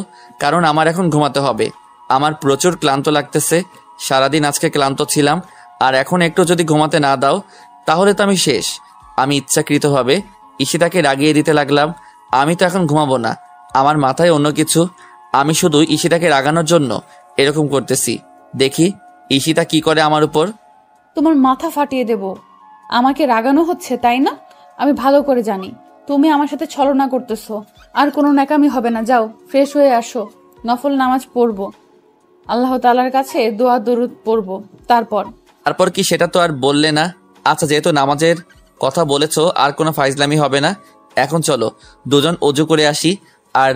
কারণ আমার এখন ঘুমাতে হবে। আমার প্রচুর ক্লান্ত লাগতেছে, সারাদিন আজকে ক্লান্ত ছিলাম, আর এখন একটু যদি ঘুমাতে না দাও তাহলে তো আমি শেষ। আমি ইচ্ছাকৃতভাবে ঈশিতাকে রাগিয়ে দিতে লাগলাম। আমি তো এখন ঘুমাবো না, আমার মাথায় অন্য কিছু। আমি শুধু ঈশিতাকে রাগানোর জন্য এরকম করতেছি। দেখি ঈশিতা কি করে আমার উপর। তোমার মাথা ফাটিয়ে দেব। আমাকে রাগানো হচ্ছে তাই না? আমি ভালো করে জানি তুমি আমার সাথে ছলনা করতেছো। আর কোনো ন্যাকামি হবে না, যাও ফ্রেশ হয়ে আসো, নফল নামাজ পড়বো, আল্লাহ তাআলার কাছে দোয়া দরুদ পড়বো। তারপর কি সেটা তো আর বললে না। আচ্ছা, যেহেতু নামাজের কথা বলেছো আর কোনো ফাইজলামি হবে না, এখন চলো দুজন অজু করে আসি, আর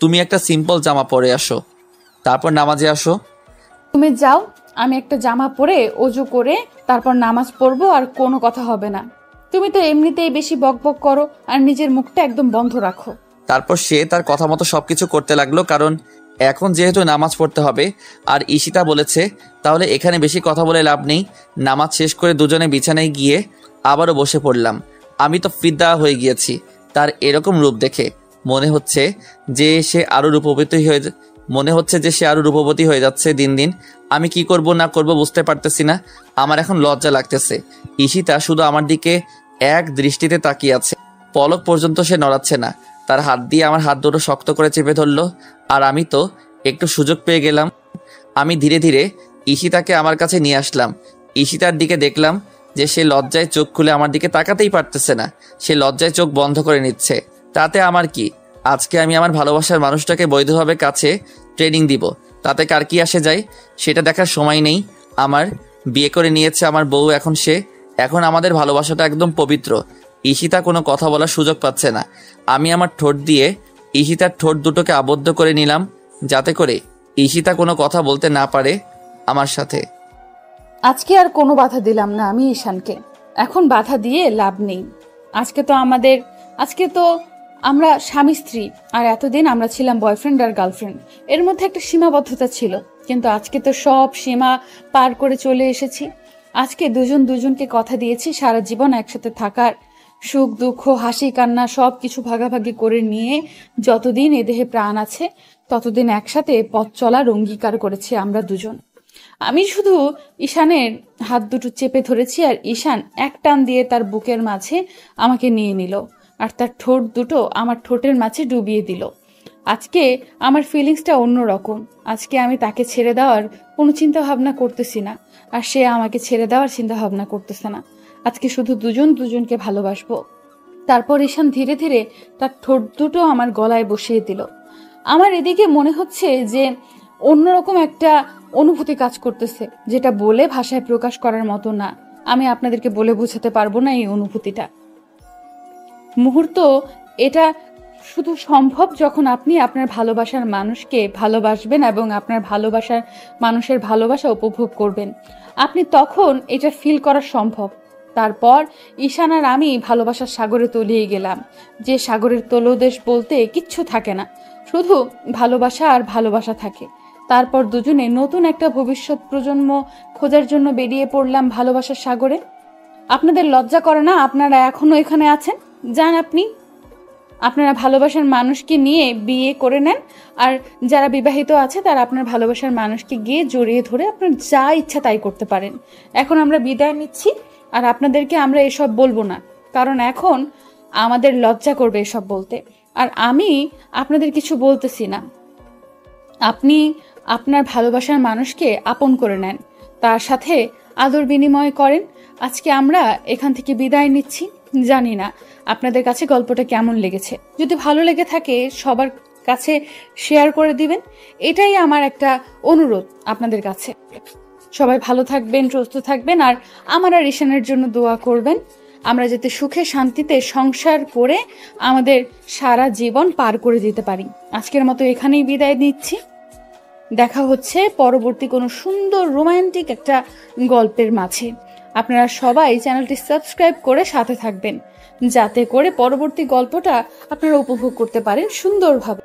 তুমি একটা সিম্পল জামা পরে আসো, তারপর নামাজে আসো। তুমি যাও, আমি একটা জামা পরে অজু করে তারপর নামাজ পড়বো, আর কোনো কথা হবে না। তুমি তো এমনিতেই বেশি বকবক করো, আর নিজের মুখটা একদম বন্ধ রাখো। তারপর সে তার কথা মতো সবকিছু করতে লাগলো, কারণ এখন যেহেতু নামাজ পড়তে হবে আর ঈশিতা বলেছে, তাহলে এখানে বেশি কথা বলে লাভ নেই। নামাজ শেষ করে দুজনে বিছানায় গিয়ে আবারও বসে পড়লাম। আমি তো ফিদা হয়ে গিয়েছি তার এরকম রূপ দেখে। মনে হচ্ছে যে সে আরো রূপবতী হয়ে যাচ্ছে দিন দিন। আমি কি করব না করব বুঝতে পারতেছি না। আমার এখন লজ্জা লাগতেছে। ঈশিতা শুধু আমার দিকে এক দৃষ্টিতে তাকিয়ে আছে, পলক পর্যন্ত সে নড়াচ্ছে না। তার হাত দিয়ে আমার হাত দুটো শক্ত করে চেপে ধরলো, আর আমি তো একটু সুযোগ পেয়ে গেলাম। আমি ধীরে ধীরে ঈশিতাকে আমার কাছে নিয়ে আসলাম। ঈশিতার দিকে দেখলাম যে সে লজ্জায় চোখ খুলে আমার দিকে তাকাতেই পারতেছে না, সে লজ্জায় চোখ বন্ধ করে নিচ্ছে। তাতে আমার কি? আজকে আমি আমার ভালোবাসার মানুষটাকে বৈধভাবে কাছে ট্রেনিং দিব, তাতে কার কি আসে যায় সেটা দেখার সময় নেই আমার। বিয়ে করে নিয়েছে আমার বউ, এখন আমাদের ভালোবাসাটা একদম পবিত্র। ঈশিতা কোনো কথা বলার সুযোগ পাচ্ছে না। আমি আমার ঠোঁট দিয়ে ঈশিতার ঠোঁট দুটোকে আবদ্ধ করে নিলাম, যাতে করে ঈশিতা কোনো কথা বলতে না পারে আমার সাথে। আজকে আর কোনো বাধা দিলাম না আমি ঈশানকে, এখন বাধা দিয়ে লাভ নেই। আজকে তো আমরা স্বামী স্ত্রী, আর এতদিন আমরা ছিলাম বয়ফ্রেন্ড আর গার্লফ্রেন্ড। এর মধ্যে একটা সীমাবদ্ধতা ছিল, কিন্তু আজকে তো সব সীমা পার করে চলে এসেছি। আজকে দুজন দুজনকে কথা দিয়েছি সারা জীবন একসাথে থাকার, সুখ দুঃখ হাসি কান্না সব কিছু ভাগাভাগি করে নিয়ে যতদিন এ দেহে প্রাণ আছে ততদিন একসাথে পথ চলার অঙ্গীকার করেছি আমরা দুজন। আমি শুধু ঈশানের হাত দুটো চেপে ধরেছি, আর ঈশান এক টান দিয়ে তার বুকের মাঝে আমাকে নিয়ে নিল, আর তার ঠোঁট দুটো আমার ঠোঁটের মাঝে ডুবিয়ে দিল। আজকে আমার ফিলিংসটা অন্যরকম। আজকে আমি তাকে ছেড়ে দেওয়ার কোনো চিন্তা ভাবনা করতেছি না, আর সে আমাকে ছেড়ে দেওয়ার চিন্তা ভাবনা করতেছে না। আজকে শুধু দুজন দুজনকে ভালোবাসবো। তারপর ঈশান ধীরে ধীরে তার ঠোঁট দুটো আমার গলায় বসিয়ে দিল। আমার এদিকে মনে হচ্ছে যে অন্যরকম একটা অনুভূতি কাজ করতেছে, যেটা বলে ভাষায় প্রকাশ করার মতো না। আমি আপনাদেরকে বলে বোঝাতে পারবো না এই অনুভূতিটা। মুহূর্ত এটা শুধু সম্ভব যখন আপনি আপনার ভালোবাসার মানুষকে ভালোবাসবেন এবং আপনার ভালোবাসার মানুষের ভালোবাসা উপভোগ করবেন। আপনি তখন এটা ফিল করা সম্ভব। তারপর ঈশান আর আমি ভালোবাসার সাগরে তলিয়ে গেলাম, যে সাগরের তলদেশ বলতে কিচ্ছু থাকে না, শুধু ভালোবাসা আর ভালোবাসা থাকে। তারপর দুজনে নতুন একটা ভবিষ্যৎ প্রজন্ম খোঁজার জন্য বেরিয়ে পড়লাম ভালোবাসার সাগরে। আপনাদের লজ্জা করে না? আপনারা এখনো এখানে আছেন? যান, আপনারা ভালোবাসার মানুষকে নিয়ে বিয়ে করে নেন, আর যারা বিবাহিত আছে তারা আপনার ভালোবাসার মানুষকে গিয়ে জড়িয়ে ধরে আপনার যা ইচ্ছা তাই করতে পারেন। এখন আমরা বিদায় নিচ্ছি, আর আপনাদেরকে আমরা এসব বলবো না, কারণ এখন আমাদের লজ্জা করবে এসব বলতে। আর আমি আপনাদের কিছু বলতেছি না। আপনি আপনার ভালোবাসার মানুষকে আপন করে নেন, তার সাথে আদর বিনিময় করেন। আজকে আমরা এখান থেকে বিদায় নিচ্ছি। জানি না আপনাদের কাছে গল্পটা কেমন লেগেছে। যদি ভালো লেগে থাকে সবার কাছে শেয়ার করে দিবেন। এটাই আমার একটা অনুরোধ আপনাদের কাছে। সবাই ভালো থাকবেন, সুস্থ থাকবেন, আর আমার আর ঈশানের জন্য দোয়া করবেন। আমরা যাতে সুখে শান্তিতে সংসার করে আমাদের সারা জীবন পার করে দিতে পারি। আজকের মতো এখানেই বিদায় নিচ্ছি। দেখা হচ্ছে পরবর্তী কোনো সুন্দর রোমান্টিক একটা গল্পের মাঝে। আপনারা সবাই চ্যানেলটি সাবস্ক্রাইব করে সাথে থাকবেন, যাতে করে পরবর্তী গল্পটা আপনারা উপভোগ করতে পারেন সুন্দরভাবে।